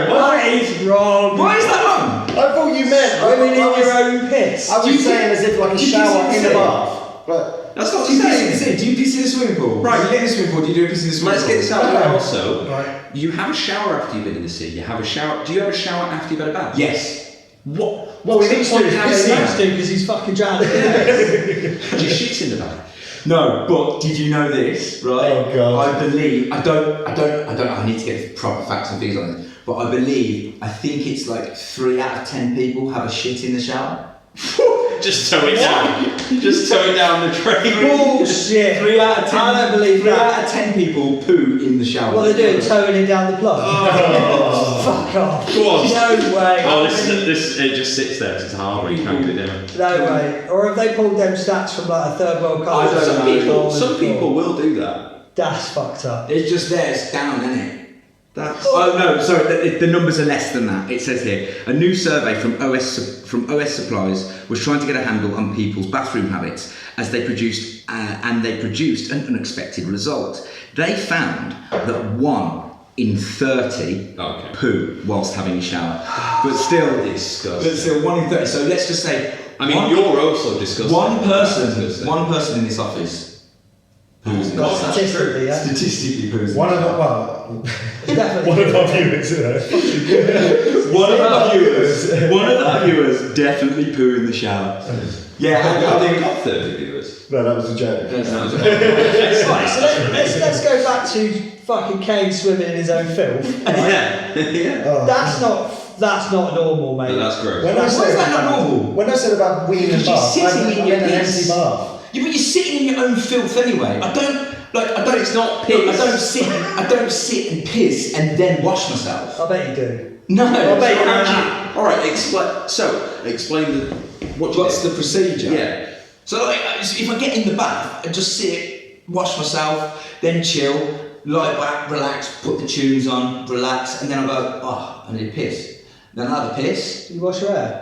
That is wrong. Why is that wrong? I thought you meant Swimming in your own piss. I was saying as if like a shower in the bath. But That's not Do you the piss same. do you piss in the swimming pool? Right. Do you get in the swimming pool? Do you do a piss in the swimming Let's pool? get this out of the way also. Right. You have a shower after you've been in the sea. You have a shower. Do you have a shower after you've had a bath? Yes. What? Well, we need What's to the do point is in having piss a in. bath? Because he's fucking drowning. Do you shit in the bath? No, but did you know this? Right. Oh, God. I believe I don't. I need to get proper facts and figures on this. But I think it's like 3 out of 10 people have a shit in the shower. Just tow it down. Just tow it down the drain. Bullshit. 3 out of 10. I don't believe 3 that. out of 10 people poo in the shower. What are they doing? Towing it down the plug? Fuck off. Go on. No way. Oh, this it just sits there 'cause it's hard when you can't get it down. No way. Or have they pulled them stats from like a third world I country? don't know. Some people will do that. That's fucked up. It's just there. It's down, isn't it? That's Oh no, sorry. The numbers are less than that. It says here a new survey from OS Supplies was trying to get a handle on people's bathroom habits as they produced an unexpected result. They found that 1 in 30 Okay. poo whilst having a shower, but still disgusting. 1 in 30. So let's just say I mean, you're also disgusting. one Disgusting. person in this office poos in God, this. that's Statistically, yeah. Statistically poos. in one the of shower. Definitely. one of our viewers, you know. One of our viewers definitely poo in the shower. Yeah, I think. got 30 viewers. No, that was a joke. Right, so let's go back to fucking Kane swimming in his own filth. Right? Yeah. Oh. That's not normal, mate. No, that's gross. When I Why is said that not normal? When I said about weeing and Because you're bath, sitting I in your meant an piss. empty bath. Yeah, but you're sitting in your own filth anyway. I don't. It's not Look, piss. I don't sit and piss and then wash myself. I bet you do. No. I bet you Actually, all right. Explain What's the procedure? Yeah. So like, if I get in the bath, I just sit, wash myself, then chill, lie back, relax, put the tunes on, relax, and then I go, oh, I need a piss. Then I have a piss. You wash your hair?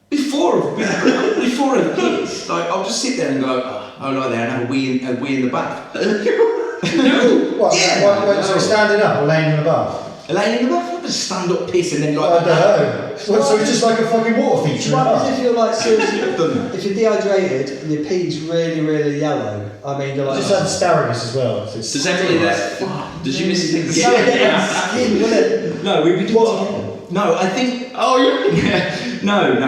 Before I piss, like I'll just sit there and go, oh, I'll lie there and have a wee in the bath. No. What? Yeah. So standing up or laying in the bath? Laying in the bath, I'll just stand up, piss, and then I like. don't know. So it's just like a fucking water feature in the What happens bath. if you're like seriously, I've done that. if you're dehydrated and your pee's really, really yellow? I mean, you're I like. just had asparagus as well. So it's Does Emily there? Does your missus think So yeah, skin, wouldn't it? No, we do it. No, I think. Oh, Yeah. No. I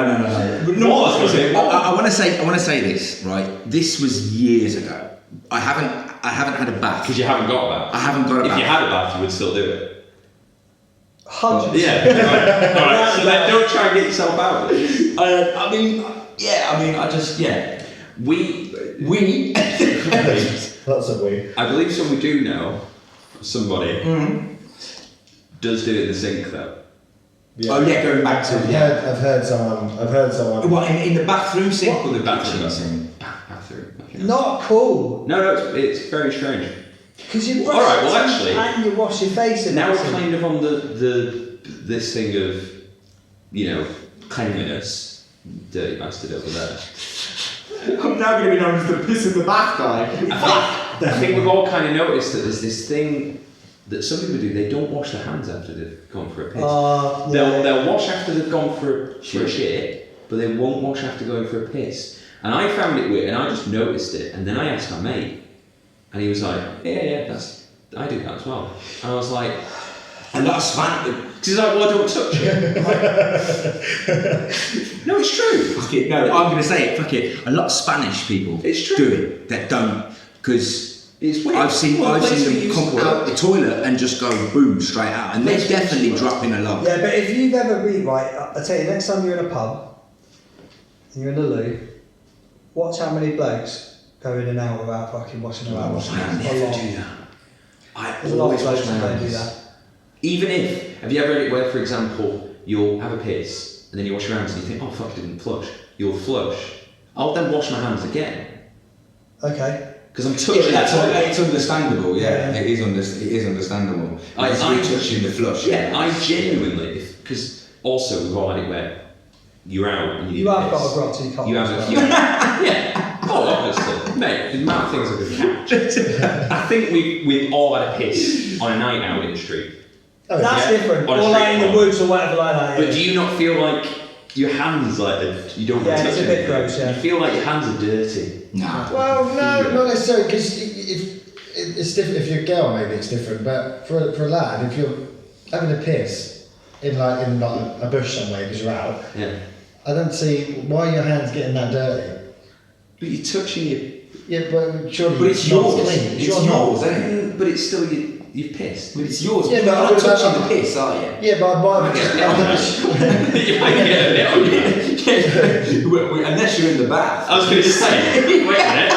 want to say this, right? This was years ago. I haven't had a bath. Because you haven't got that. I haven't got a If bath. you had a bath, you would still do it. 100%. Yeah. Right. All right. So then don't try and get yourself out of this. We. Lots of wee. I believe someone we do know, somebody, does do it in the sink though. Yeah. Oh yeah, going back to I've heard someone. What in the bathroom sink or the Bathroom. kitchen sink? Bathroom. Not cool. No, it's very strange. Because you brush All right, well, your teeth actually, and you wash your face in Now we're it. kind of on this thing of, cleanliness. Dirty bastard over there. I'm now going to be known as the piss in the bath guy. I think we've all kind of noticed that there's this thing that some people do. They don't wash their hands after they've gone for a piss. They'll wash after they've gone for a shit, but they won't wash after going for a piss. And I found it weird, and I just noticed it. And then I asked my mate, and he was like, "Yeah, I do that as well." And I was like, And that's Spanish. because he's like, "Well, I don't touch it." No, it's true. Fuck it. No, I'm going to say it. Fuck it. A lot of Spanish people It's true. do it that don't, because It's weird. I've seen Well, the place we them used come to work- out the toilet and just go boom straight out, and they're Place we used to definitely work. dropping a lot. Yeah, but if you've ever been, right, I'll tell you, next time you're in a pub, and you're in the loo, watch how many blokes go in and out without fucking washing their hands. I A never lot. do that. I There's a lot of always wash blokes my that don't do hands. that. Even if, have you ever had it where, for example, you'll have a piss and then you wash your hands and you think, oh fuck, I didn't flush. You'll flush. I'll then wash my hands again Okay. because I'm Yeah, touching that's the toilet. it's understandable. Yeah, Yeah. it is understandable. I You're touching the flush. Yeah, I genuinely, because also we've all had it where you're out and you need You a have got piss. a grot, so you can't. You have wash a, that. yeah. Oh, obviously, mate. The amount of things I could catch. I think we've all had a piss on a night out in the street. Oh, That's Yeah. different. On a Or street like in the corner. woods or whatever like that. But yeah. do you not feel like your hands you don't want to touch it's a bit anything. gross, yeah. You feel like your hands are dirty. Nah. Well, no, not necessarily, because if it's different. If you're a girl, maybe it's different. But for a lad, if you're having a piss in a bush somewhere because you're out, Yeah. I don't see why are your hands getting that dirty. But you're touching your. Yeah, but surely But it's not yours. clean. It's yours, isn't it? But it's still you've pissed. But it's yours. Yeah, You're but I not would touching have- the piss, are you? Yeah, but I'm You might get a bit on you. Unless you're in the bath. I was going to say, wait a minute.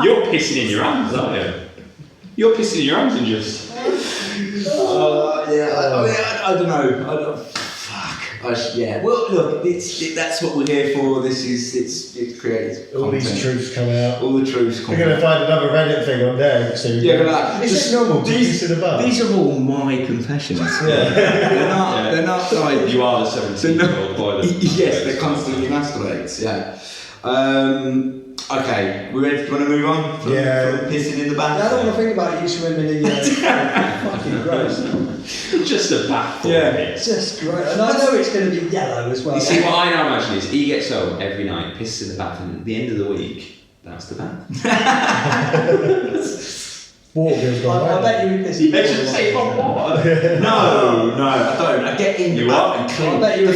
You're pissing in your hands, aren't you? You're pissing in your hands and just. I don't know. Yeah. Well, look, that's what we're here for. It's creative. all content. these truths come out. All the truths come We're going to find another Reddit thing on there soon. Yeah, but like, Is just it normal to these- piss in a bath? These are all my confessions. Yeah. They're not like. You are the 17-year-old boy that. Yes, they're constantly masturbates. Yeah. Okay, we ready? Do you want to move on? From pissing in the bath. I don't want to think about you swimming in your fucking gross. Just a bath. Yeah. It's just gross. And I know it's going to be yellow as well. You see, what I now imagine is he gets home every night, pisses in the bath, and at the end of the week, that's the bath. Water goes gone I right. bet you would piss in They should say hot water. No, I don't. I get in the You bath are? and clean. I bet you The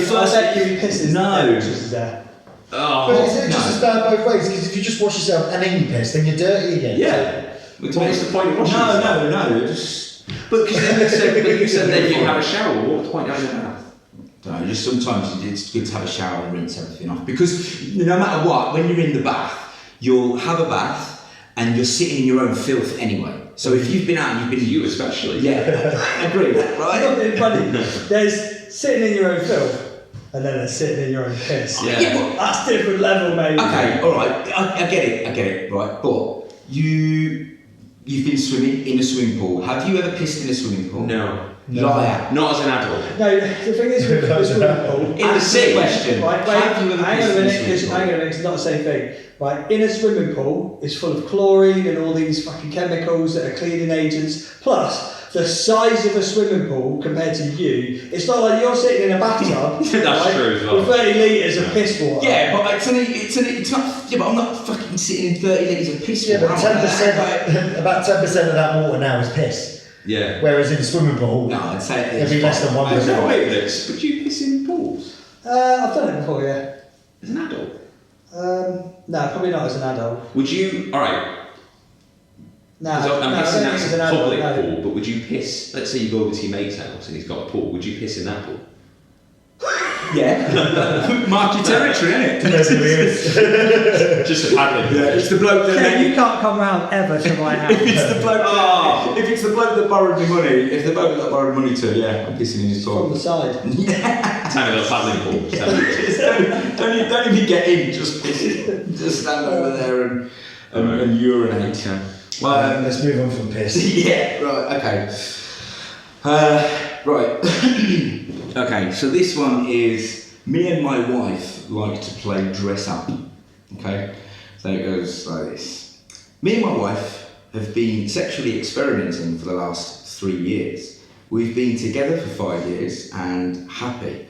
would piss in No. just as there. Oh. But is it just no. as bad both ways? Because if you just wash yourself and then you piss, then you're dirty again. Yeah. What's the point of washing yourself? No. Just. But because then you said then you have a shower. What's the point of having a bath? No, just sometimes it's good to have a shower and rinse everything off because no matter what, when you're in the bath, you'll have a bath and you're sitting in your own filth anyway. So if you've been out and you've been You especially. yeah, I agree with that, Right? right? It's funny. There's sitting in your own filth, and then there's sitting in your own piss. Yeah. That's different level, mate. Okay, all right, I get it, right? But you've been swimming in a swimming pool. Have you ever pissed in a swimming pool? No. Liar. Not as an adult. No, the thing is with the swimming pool. In the Answer sea the question. Right, wait, Have you ever hang on pissed a in a minute, swimming because pool? hang on a minute, it's not the same thing. Right, in a swimming pool, it's full of chlorine and all these fucking chemicals that are cleaning agents. Plus, the size of a swimming pool compared to you, it's not like you're sitting in a bathtub. That's true as well. With 30 litres of piss water. Yeah, but it's not. Yeah, but I'm not fucking sitting in 30 litres of piss Yeah, water. but am I? 10%, about 10% of that water now is piss. Yeah. Whereas in a swimming pool, No, I'd say it'd be less than 1%. No, wait a minute. But you piss in pools I've done it before, yeah. as an adult. No, probably not as an adult. Would you? All right. No, Because I'm I guessing don't that's think as a an adult, public no. pool, but would you piss? Let's say you go over to your mate's house and he's got a pool. Would you piss in that pool? Yeah. Mark your territory, innit? Depends who he is. Just a paddling. Yeah, it's the bloke that Yeah, you can't come round ever to my house. If it's the bloke Oh. if it's the bloke that borrowed me money, if the bloke that I borrowed money to, yeah, I'm pissing in his From pool. the side. Tiny little paddling pool. don't even get in, just stand over there and urinate. Let's move on from piss. Yeah, right, okay. Right. Okay, so this one is me and my wife like to play dress up. Okay, so it goes like this. Me and my wife have been sexually experimenting for the last 3 years. We've been together for 5 years and happy.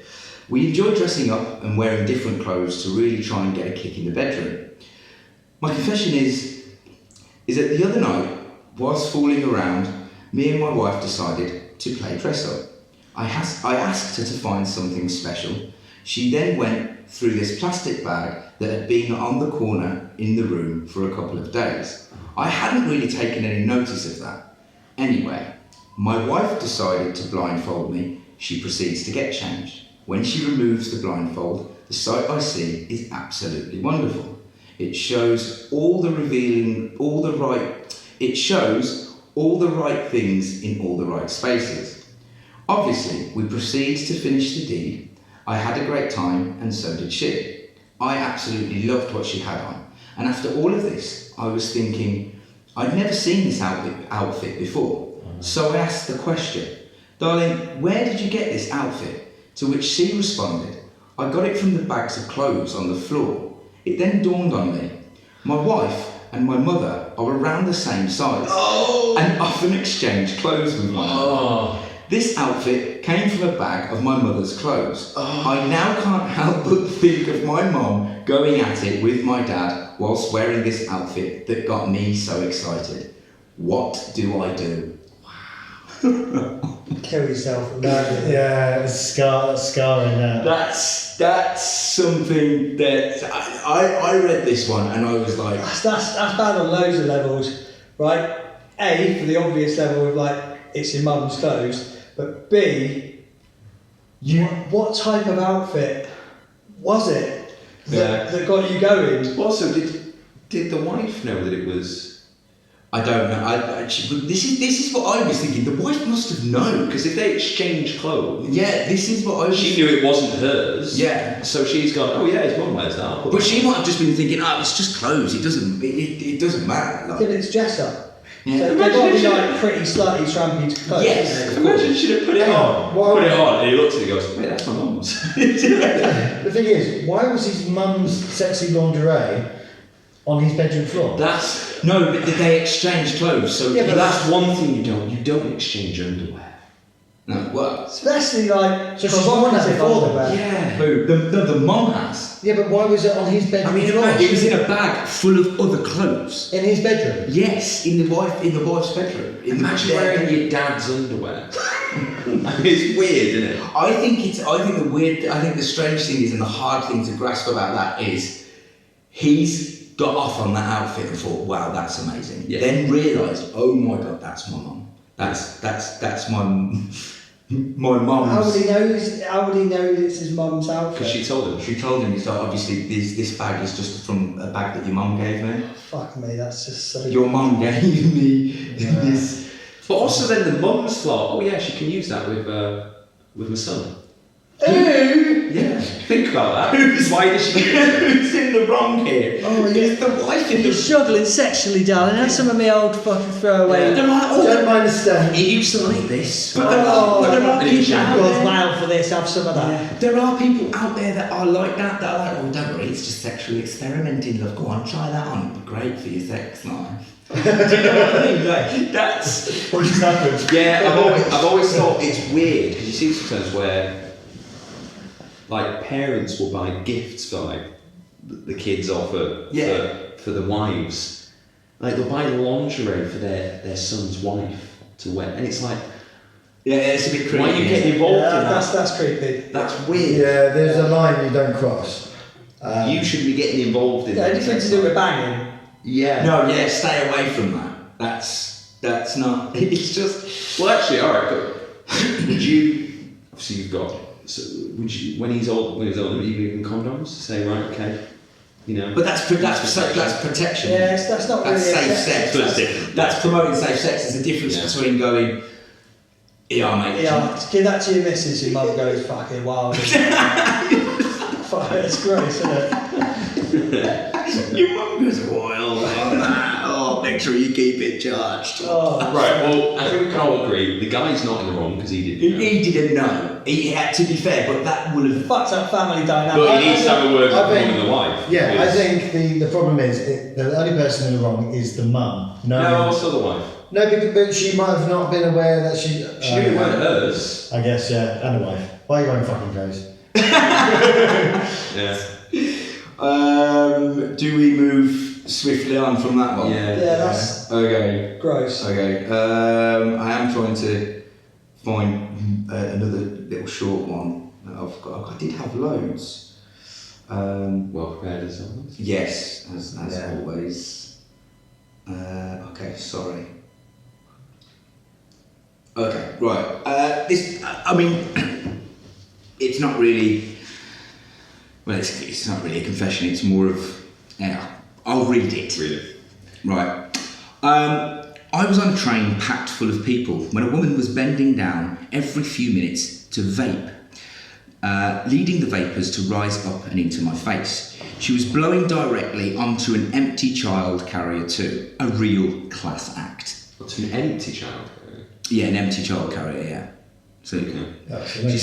We enjoy dressing up and wearing different clothes to really try and get a kick in the bedroom. My confession is that the other night, whilst fooling around, me and my wife decided to play dress up. I asked her to find something special. She then went through this plastic bag that had been on the corner in the room for a couple of days. I hadn't really taken any notice of that. Anyway, my wife decided to blindfold me. She proceeds to get changed. When she removes the blindfold, the sight I see is absolutely wonderful. It shows all the right things in all the right spaces. Obviously, we proceed to finish the deed. I had a great time and so did she. I absolutely loved what she had on. And after all of this, I was thinking, I'd never seen this outfit before. So I asked the question, darling, where did you get this outfit? To which she responded, I got it from the bags of clothes on the floor. It then dawned on me, my wife and my mother are around the same size and often exchange clothes with one another. This outfit came from a bag of my mother's clothes. I now can't help but think of my mom going at it with my dad whilst wearing this outfit that got me so excited. What do I do? Kill yourself. Yeah, it's scarring that. That's something that I read this one and I was like, That's bad on loads of levels, right? A, for the obvious level of like, it's your mum's clothes, but B, what type of outfit was it that got you going? Also, did the wife know that it was? I don't know. This is what I was thinking. The wife must have known. Because if they exchanged clothes, Yeah, this is what I was. she knew it wasn't hers. Yeah. So she's gone, oh yeah, his mum wears that. But she might have just been thinking, it's just clothes. It doesn't. It doesn't matter. Like, Yeah, but it's dress up. Yeah. So they've got to be like pretty slutty, trampy clothes. Yes. Imagine she'd have put it on. Well, put it on, and he looks at it and goes, wait, that's my mum's. The thing is, why was his mum's sexy lingerie on his bedroom floor? no, but they exchanged clothes. So Yeah, but That's one thing you don't exchange underwear. no. What? Especially like So she's worn that provocative before underwear. Yeah. Who? The mum has. Yeah, but why was it on his I bedroom mean, floor? it was in a bag full of other clothes. In his bedroom? Yes, in the wife's bedroom. Imagine wearing your dad's underwear. I mean, it's weird, isn't it? I think the strange thing is, and the hard thing to grasp about that is, he's got off on that outfit and thought, wow, that's amazing. Yeah. Then realised, oh my god, that's my mum. That's my mum's. How would he know? How would he know it's his mum's outfit? Because she told him. She told him, so obviously this bag is just from a bag that your mum gave me. Fuck me, that's just so. Your mum gave me this. But also then the mum's thought, oh yeah, she can use that with my son. Who? Yeah. Think about that. Why did she do it? Who's in the wrong here? Oh, It's the wife in You're the. struggling sexually, darling. Have some of me old fucking throwaway. They're like, I don't mind the stain. he used to like this. But Oh, there are people out God's there. wild for this. Have some of that. There are people out there that are like that are like, oh, don't worry, it's just sexually experimenting, love. Go on, try that on. It'd be great for your sex life. Do you know what I mean? Like, that's. What just happened? Yeah, I've always thought it's weird because you see sometimes where like parents will buy gifts for like the kids or for the wives. Like they'll buy lingerie for their son's wife to wear, and it's like, Yeah, it's a bit creepy. why are you getting involved in that? That's creepy. That's weird. Yeah, there's a line you don't cross. You shouldn't be getting involved in Yeah, that. anything to do with banging. Yeah. No, yeah, stay away from that. That's not. It's just. Well, actually, all right. But would you? Obviously, you've got. So would you, when he's older, would you give him condoms to say, right, okay, you know? But that's protection. Yeah, that's not That's really safe a sex. So it's different. That's promoting safe sex. There's a difference Yeah. between going. Yeah, mate. Yeah, give that to your missus. Your mum goes fucking wild. Fuck, it's gross, isn't it? Your mum goes wild like that. Oh, make sure you keep it charged. Oh, Right. Well, I think we can all agree the guy's not in the wrong because he didn't. Know. He didn't know. He had to be fair, but that would have. fucked up family dynamic. But he needs to have a word with I the mum think- and the wife. Yeah, I because- think the problem is the only person in the wrong is the mum. No, also the wife. No, but she might have not been aware that she. She knew it weren't hers. I guess, yeah, and the wife. Buy your own fucking clothes. Yeah. Do we move swiftly on from that one? Yeah. Yeah, that's Okay. gross. Okay. I am trying to find another little short one that I've got. I did have loads. Well prepared as always. Yes, as Yeah. always. Okay, sorry. Okay, right. This, I mean, it's not really. Well, it's not really a confession. It's more of. Yeah, I'll read it. Read it. Right. I was on a train packed full of people when a woman was bending down every few minutes to vape, leading the vapours to rise up and into my face. She was blowing directly onto an empty child carrier too. A real class act. What's an empty child? Yeah, an empty child carrier, yeah. So Absolutely. she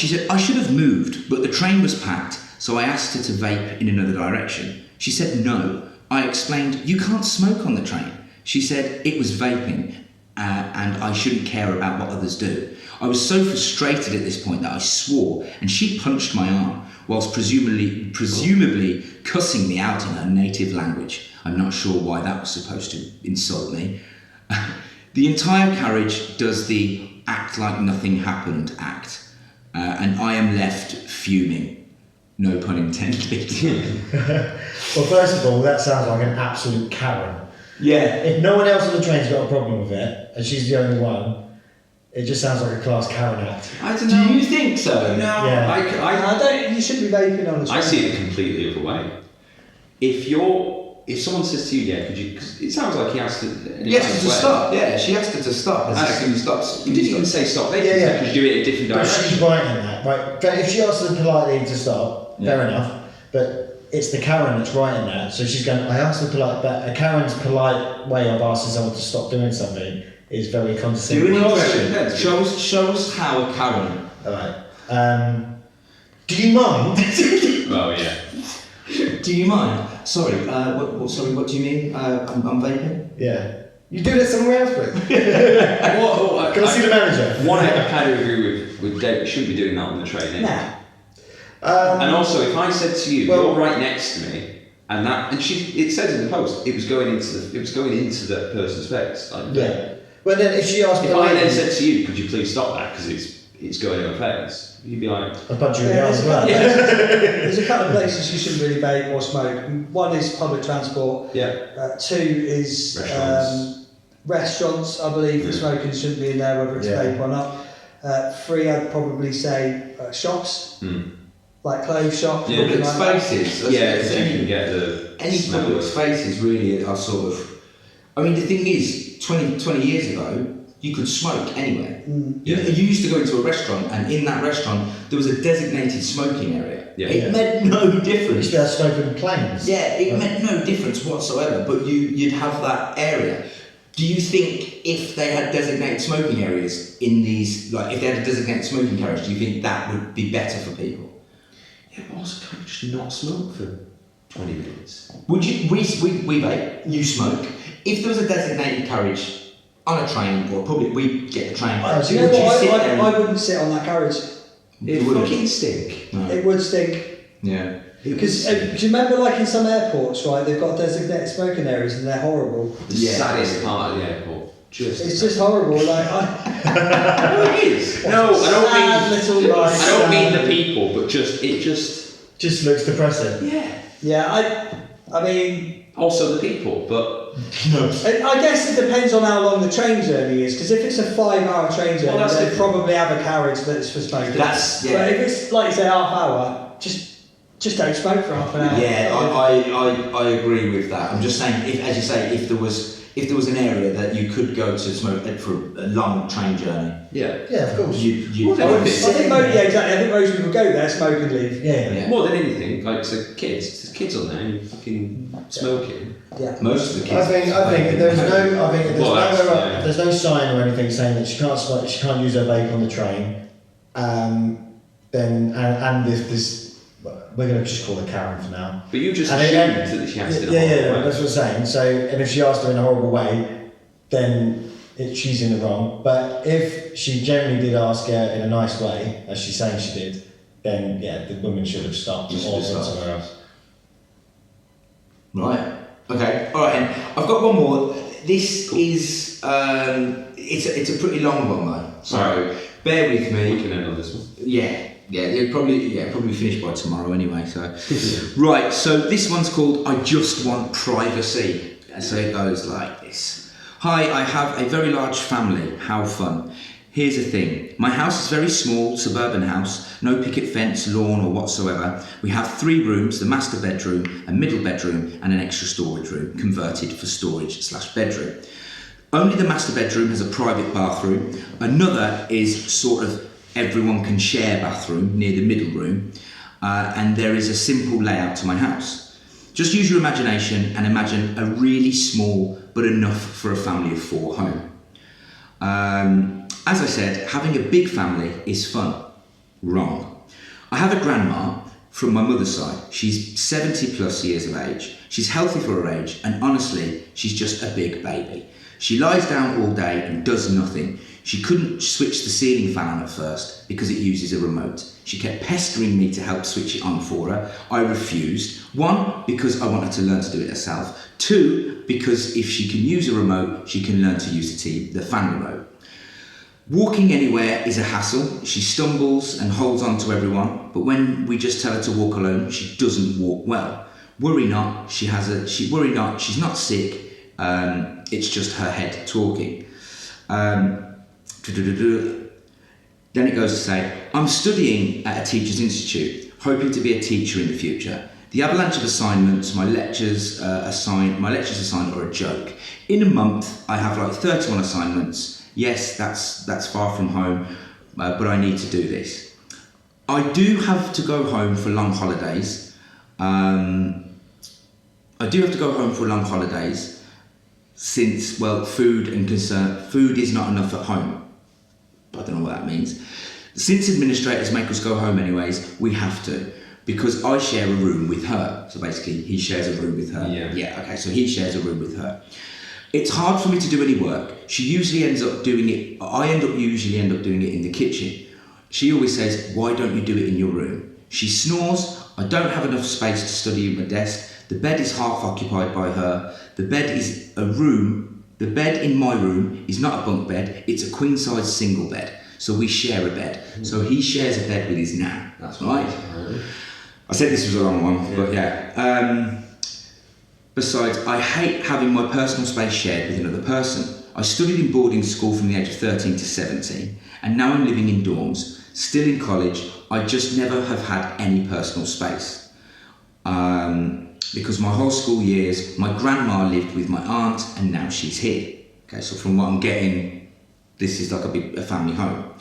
said I should have moved, but the train was packed, so I asked her to vape in another direction. She said no. I explained, you can't smoke on the train. She said it was vaping. and I shouldn't care about what others do. I was so frustrated at this point that I swore, and she punched my arm, whilst presumably cussing me out in her native language. I'm not sure why that was supposed to insult me. The entire carriage does the act like nothing happened act, and I am left fuming. No pun intended. Well, first of all, that sounds like an absolute Karen. Yeah. If no one else on the train's got a problem with it, and she's the only one, it just sounds like a class Karen act. I don't know. Do you think so? No, Yeah. I don't. You shouldn't be vaping on a train. I see it completely other way. If someone says to you, yeah, could you? Cause it sounds like he has to. He asked her to stop. Yeah, she asked her to stop. The second he stops, You didn't even say stop. They Yeah. could do it in a different But direction. she's right in that, right? But if she asks them politely to stop, fair enough. But it's the Karen that's right in that. So she's going, I asked her polite, but a Karen's polite way of asking someone to stop doing something is very condescending. Do an Well, also impression. depends. Show us how a Karen. Alright. Do you mind? Oh yeah. Do you mind? Sorry. What do you mean? I'm vaping. Yeah. You do that somewhere else, please. What, Can I see the manager? One, I kind of agree with Dave. You shouldn't be doing that on the train. Nah. And also, if I said to you, Well- "You're right next to me," it says in the post, it was going into the person's face. Like, Yeah. But then if she asked If I politely, then said to you, "Could you please stop that because it's going in my face," you'd be like, I'll punch you in the Yeah, arse as well. There's a couple of places you shouldn't really vape or smoke. One is public transport. "Yeah, 2 is restaurants. I believe the smoking shouldn't be in there, whether it's Yeah. vape or not. 3, I'd probably say shops, like clothes shops. Yeah, something Public like that. spaces. yeah," because you can get the Any smell public of- spaces really are sort of. I mean, the thing is, 20 years ago, you could smoke anywhere. Yeah. You used to go into a restaurant, and in that restaurant, there was a designated smoking area. Yeah. It Yeah. meant no You difference. used to have smoking planes. Yeah, it meant no difference whatsoever, but you'd have that area. Do you think if they had designated smoking areas in these, like if they had a designated smoking carriage, do you think that would be better for people? Yeah, but also can't you just not smoke for 20 minutes? Would you, we vape, you smoke. If there was a designated carriage on a train or public, we get the train. Oh, Do you know Would what? sit there I wouldn't sit on that carriage. It You wouldn't? fucking stink. No. It would stink. Yeah. Because do you remember, like in some airports, right? They've got designated smoking areas and they're horrible. The Yeah. saddest part of the airport. It's just horrible. Like No, it is. No, I sad little like. I don't mean the people, but it just. Just looks depressing. Yeah. Yeah, I mean, Also the people, but I guess it depends on how long the train journey is. Because if it's a 5-hour train journey, that's they different. probably have a carriage that's for smoking. That's- yeah. But if it's like say half hour, just don't smoke for half an hour. Yeah, I agree with that. I'm just saying, if, as you say, if there was an area that you could go to smoke for a long train journey, yeah. Yeah, of course. you Well, then I if it's- think most, yeah, exactly. I think most people go there, smoke and leave. Yeah. Yeah. More than anything, like so there's kids on there and you're fucking smoking. Yeah. most of the kids. I think if there's Well, that's- nowhere, yeah. there's no sign or anything saying that she can't smoke, she can't use her vape on the train. Then and if this, we're going to just call her Karen for now. But you just And assumed then- that she has to. Yeah, that's what I'm saying. So, and if she asked her in a horrible way, then she's in the wrong. But if she generally did ask her in a nice way, as she's saying she did, then yeah, the woman should have stopped She should or have gone stopped. somewhere else. Right. Okay. All right. And I've got one more. This is it's a pretty long one though. So Alright. bear with We me. can end on this one. It'll probably finish by tomorrow anyway. So right. So this one's called "I Just Want Privacy." And so it goes like this. Hi, I have a very large family. How fun. Here's the thing. My house is very small, suburban house, no picket fence, lawn or whatsoever. We have 3 rooms, the master bedroom, a middle bedroom and an extra storage room, converted for storage/bedroom. Only the master bedroom has a private bathroom. Another is sort of everyone can share bathroom near the middle room. And there is a simple layout to my house. Just use your imagination and imagine a really small but enough for a family of 4 home. As I said, having a big family is fun. Wrong. I have a grandma from my mother's side. She's 70 plus years of age. She's healthy for her age, and honestly, she's just a big baby. She lies down all day and does nothing. She couldn't switch the ceiling fan on at first because it uses a remote. She kept pestering me to help switch it on for her. I refused. 1, because I wanted to learn to do it herself. 2, because if she can use a remote, she can learn to use the fan remote. Walking anywhere is a hassle. She stumbles and holds on to everyone, but when we just tell her to walk alone, she doesn't walk well. Worry not, she's not sick. It's just her head talking. Then it goes to say, I'm studying at a teacher's institute, hoping to be a teacher in the future. The avalanche of assignments, my lectures assigned are a joke. In a month, I have like 31 assignments. Yes, that's far from home, but I need to do this. I do have to go home for long holidays. Since, well, food is not enough at home. I don't know what that means. Since administrators make us go home anyways, we have to, because I share a room with her. So basically, he shares a room with her. Yeah. Okay, so he shares a room with her. It's hard for me to do any work. She usually ends up doing it. I usually end up doing it in the kitchen. She always says, "Why don't you do it in your room?" She snores. I don't have enough space to study at my desk. The bed is half occupied by her. The bed in my room is not a bunk bed. It's a queen size single bed. So we share a bed. So he shares a bed with his nan. That's right. I said this was a long one, but yeah. Besides, I hate having my personal space shared with another person. I studied in boarding school from the age of 13 to 17, and now I'm living in dorms. Still in college, I just never have had any personal space. Because my whole school years, my grandma lived with my aunt, and now she's here. Okay, so from what I'm getting, this is like a family home.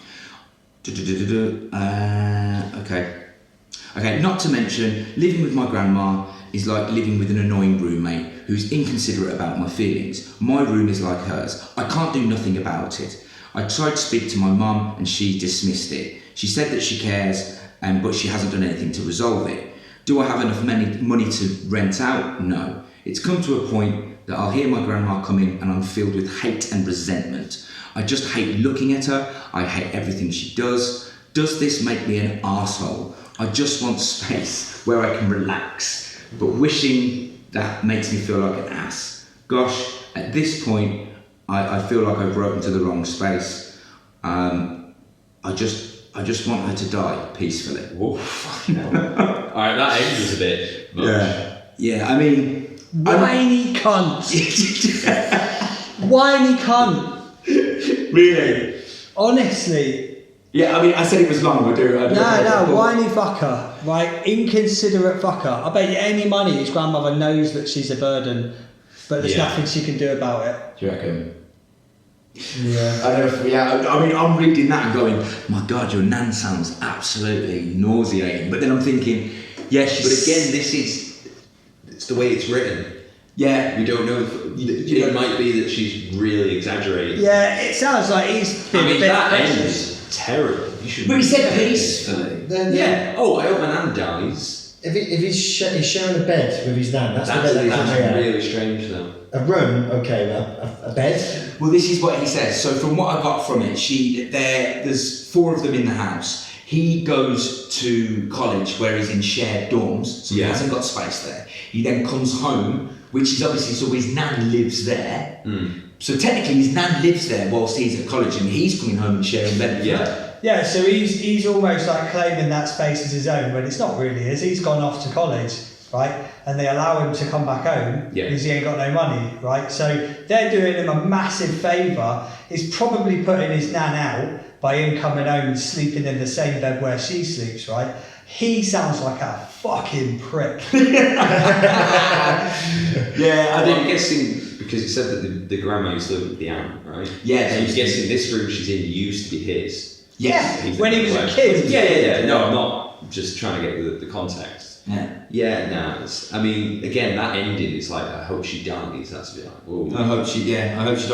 Okay, not to mention, living with my grandma is like living with an annoying roommate who's inconsiderate about my feelings. My room is like hers. I can't do nothing about it. I tried to speak to my mum and she dismissed it. She said that she cares, but she hasn't done anything to resolve it. Do I have enough money to rent out? No. It's come to a point that I'll hear my grandma coming and I'm filled with hate and resentment. I just hate looking at her. I hate everything she does. Does this make me an arsehole? I just want space where I can relax. But wishing that makes me feel like an ass. Gosh, at this point, I feel like I've broken into the wrong space. I just want her to die peacefully. Whoa, fucking hell. Alright, that end was a bit much. Yeah, I mean... Whiny cunt! Whiny cunt! Really? Honestly. Yeah, I mean, I said it was long, I do. No, whiny fucker, right? Inconsiderate fucker. I bet you any money his grandmother knows that she's a burden, but there's nothing she can do about it. Do you reckon? Yeah. I mean, I'm reading that and going, my God, your nan sounds absolutely nauseating. But then I'm thinking, yeah, she's... But again, it's the way it's written. Yeah. We don't know. It might be that she's really exaggerating. Yeah, it sounds like he's been a bit that precious. end is terrible. You should. But he said peacefully. Yeah. Oh, I hope my nan dies. If he's sharing a bed with his nan, that's the bed That's really strange, though. A room, okay, a bed. Well, this is what he says. So from what I got from it, there's 4 of them in the house. He goes to college where he's in shared dorms, so he hasn't got space there. He then comes home, which is obviously, so his nan lives there. So technically his nan lives there whilst he's at college and he's coming home and sharing bed with her. Yeah, so he's almost like claiming that space as his own, but it's not really his. He's gone off to college, right? And they allow him to come back home because he ain't got no money, right? So they're doing him a massive favour. He's probably putting his nan out by him coming home and sleeping in the same bed where she sleeps, right? He sounds like a fucking prick. I'm guessing because it said that the grandma used to live with the aunt, right? Yeah. So I'm guessing this room she's in used to be his. Yes. When he was a kid. Yeah. No, I'm not just trying to get the context. Yeah. Yeah, no. I mean, again, that ending is like, I hope she dies. That's a bit like, whoa. I hope she dies.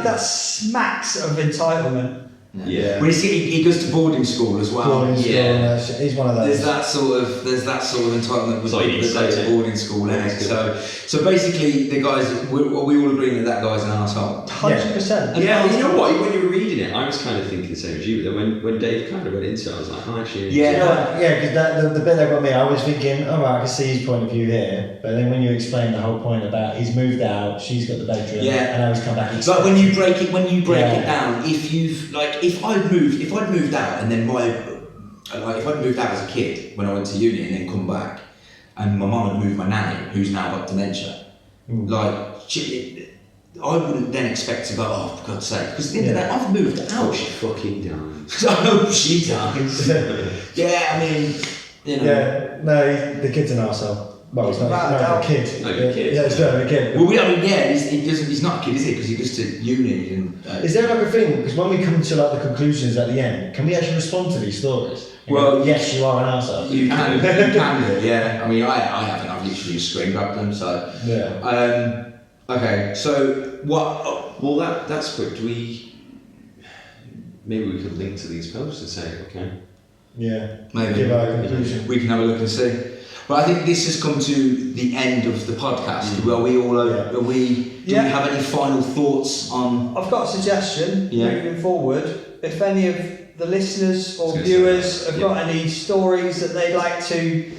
That smacks of entitlement. Yeah. Well, he goes to boarding school as well. Boarding school, Yeah. he's one of those. There's that sort of entitlement with So you need people that to go say to boarding school, innit? So basically, the guys, we all agree that guy's an arsehole. 100%. Yeah, you know what? When you were reading it, I was kind of thinking the same as you. That when Dave kind of went into it, I was like, oh, actually, Yeah. Because the bit that got me, I was thinking, all right, I can see his point of view here. But then when you explain the whole point about he's moved out, she's got the bedroom, Yeah. and now he's come back. It's like when you break it down. If I'd moved out and then if I'd moved out as a kid when I went to uni and then come back, and my mum had moved my nanny, who's now got dementia, I wouldn't then expect to go, oh, for God's sake, because at the end of the day, I've moved out. oh, she fucking died. I hope she dies. Yeah, I mean, you know. Yeah, no, the kid's an arsehole. Well, he's not a kid. Not a kid. Yeah, he's not a kid. Well, he's not a kid, is he? Because he goes to uni and. Is there like a thing? Because when we come to like the conclusions at the end, can we actually respond to these stories? And Well, go, yes, you are an arsehole. You can do, yeah. I mean, I haven't. I've literally just screen grabbed them. So. Yeah. Okay. So what? Well, that's quick. Maybe we could link to these posts and say, okay. Yeah. Maybe. Give our conclusion. We can have a look and see. But I think this has come to the end of the podcast. Where we all do we have any final thoughts on? I've got a suggestion moving forward. If any of the listeners or viewers have got any stories that they'd like to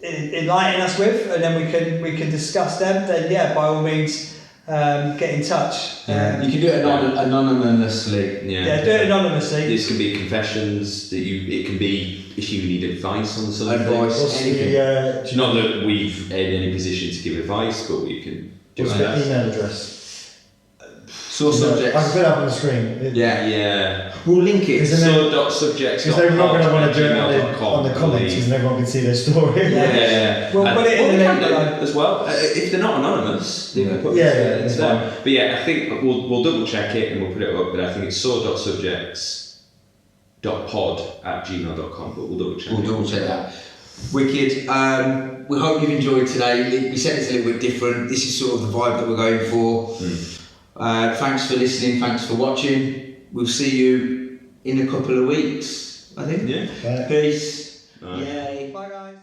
enlighten us with, and then we can discuss them, then by all means get in touch. You can do it anonymously. Yeah, do it anonymously. This can be confessions. It can be if you need advice on something. What's the, Not that we've in any position to give advice, but we can do what's that. the email address? Source subjects. I can put it up on the screen. Yeah. We'll link it. So.subjects. Because they're not going to want to do it on the comments because everyone can see their story. Yeah. We'll put it in the link below as well. If they're not anonymous, they can put it it's there. But yeah, I think we'll double check it and we'll put it up. But I think it's sword.subjects.pod@gmail.com. But we'll double check. We'll double check that. Wicked. We hope you've enjoyed today. We said it's a little bit different. This is sort of the vibe that we're going for. Thanks for listening. Thanks for watching. We'll see you in a couple of weeks, I think. Yeah. Bye. Peace. Bye. Yay. Bye guys.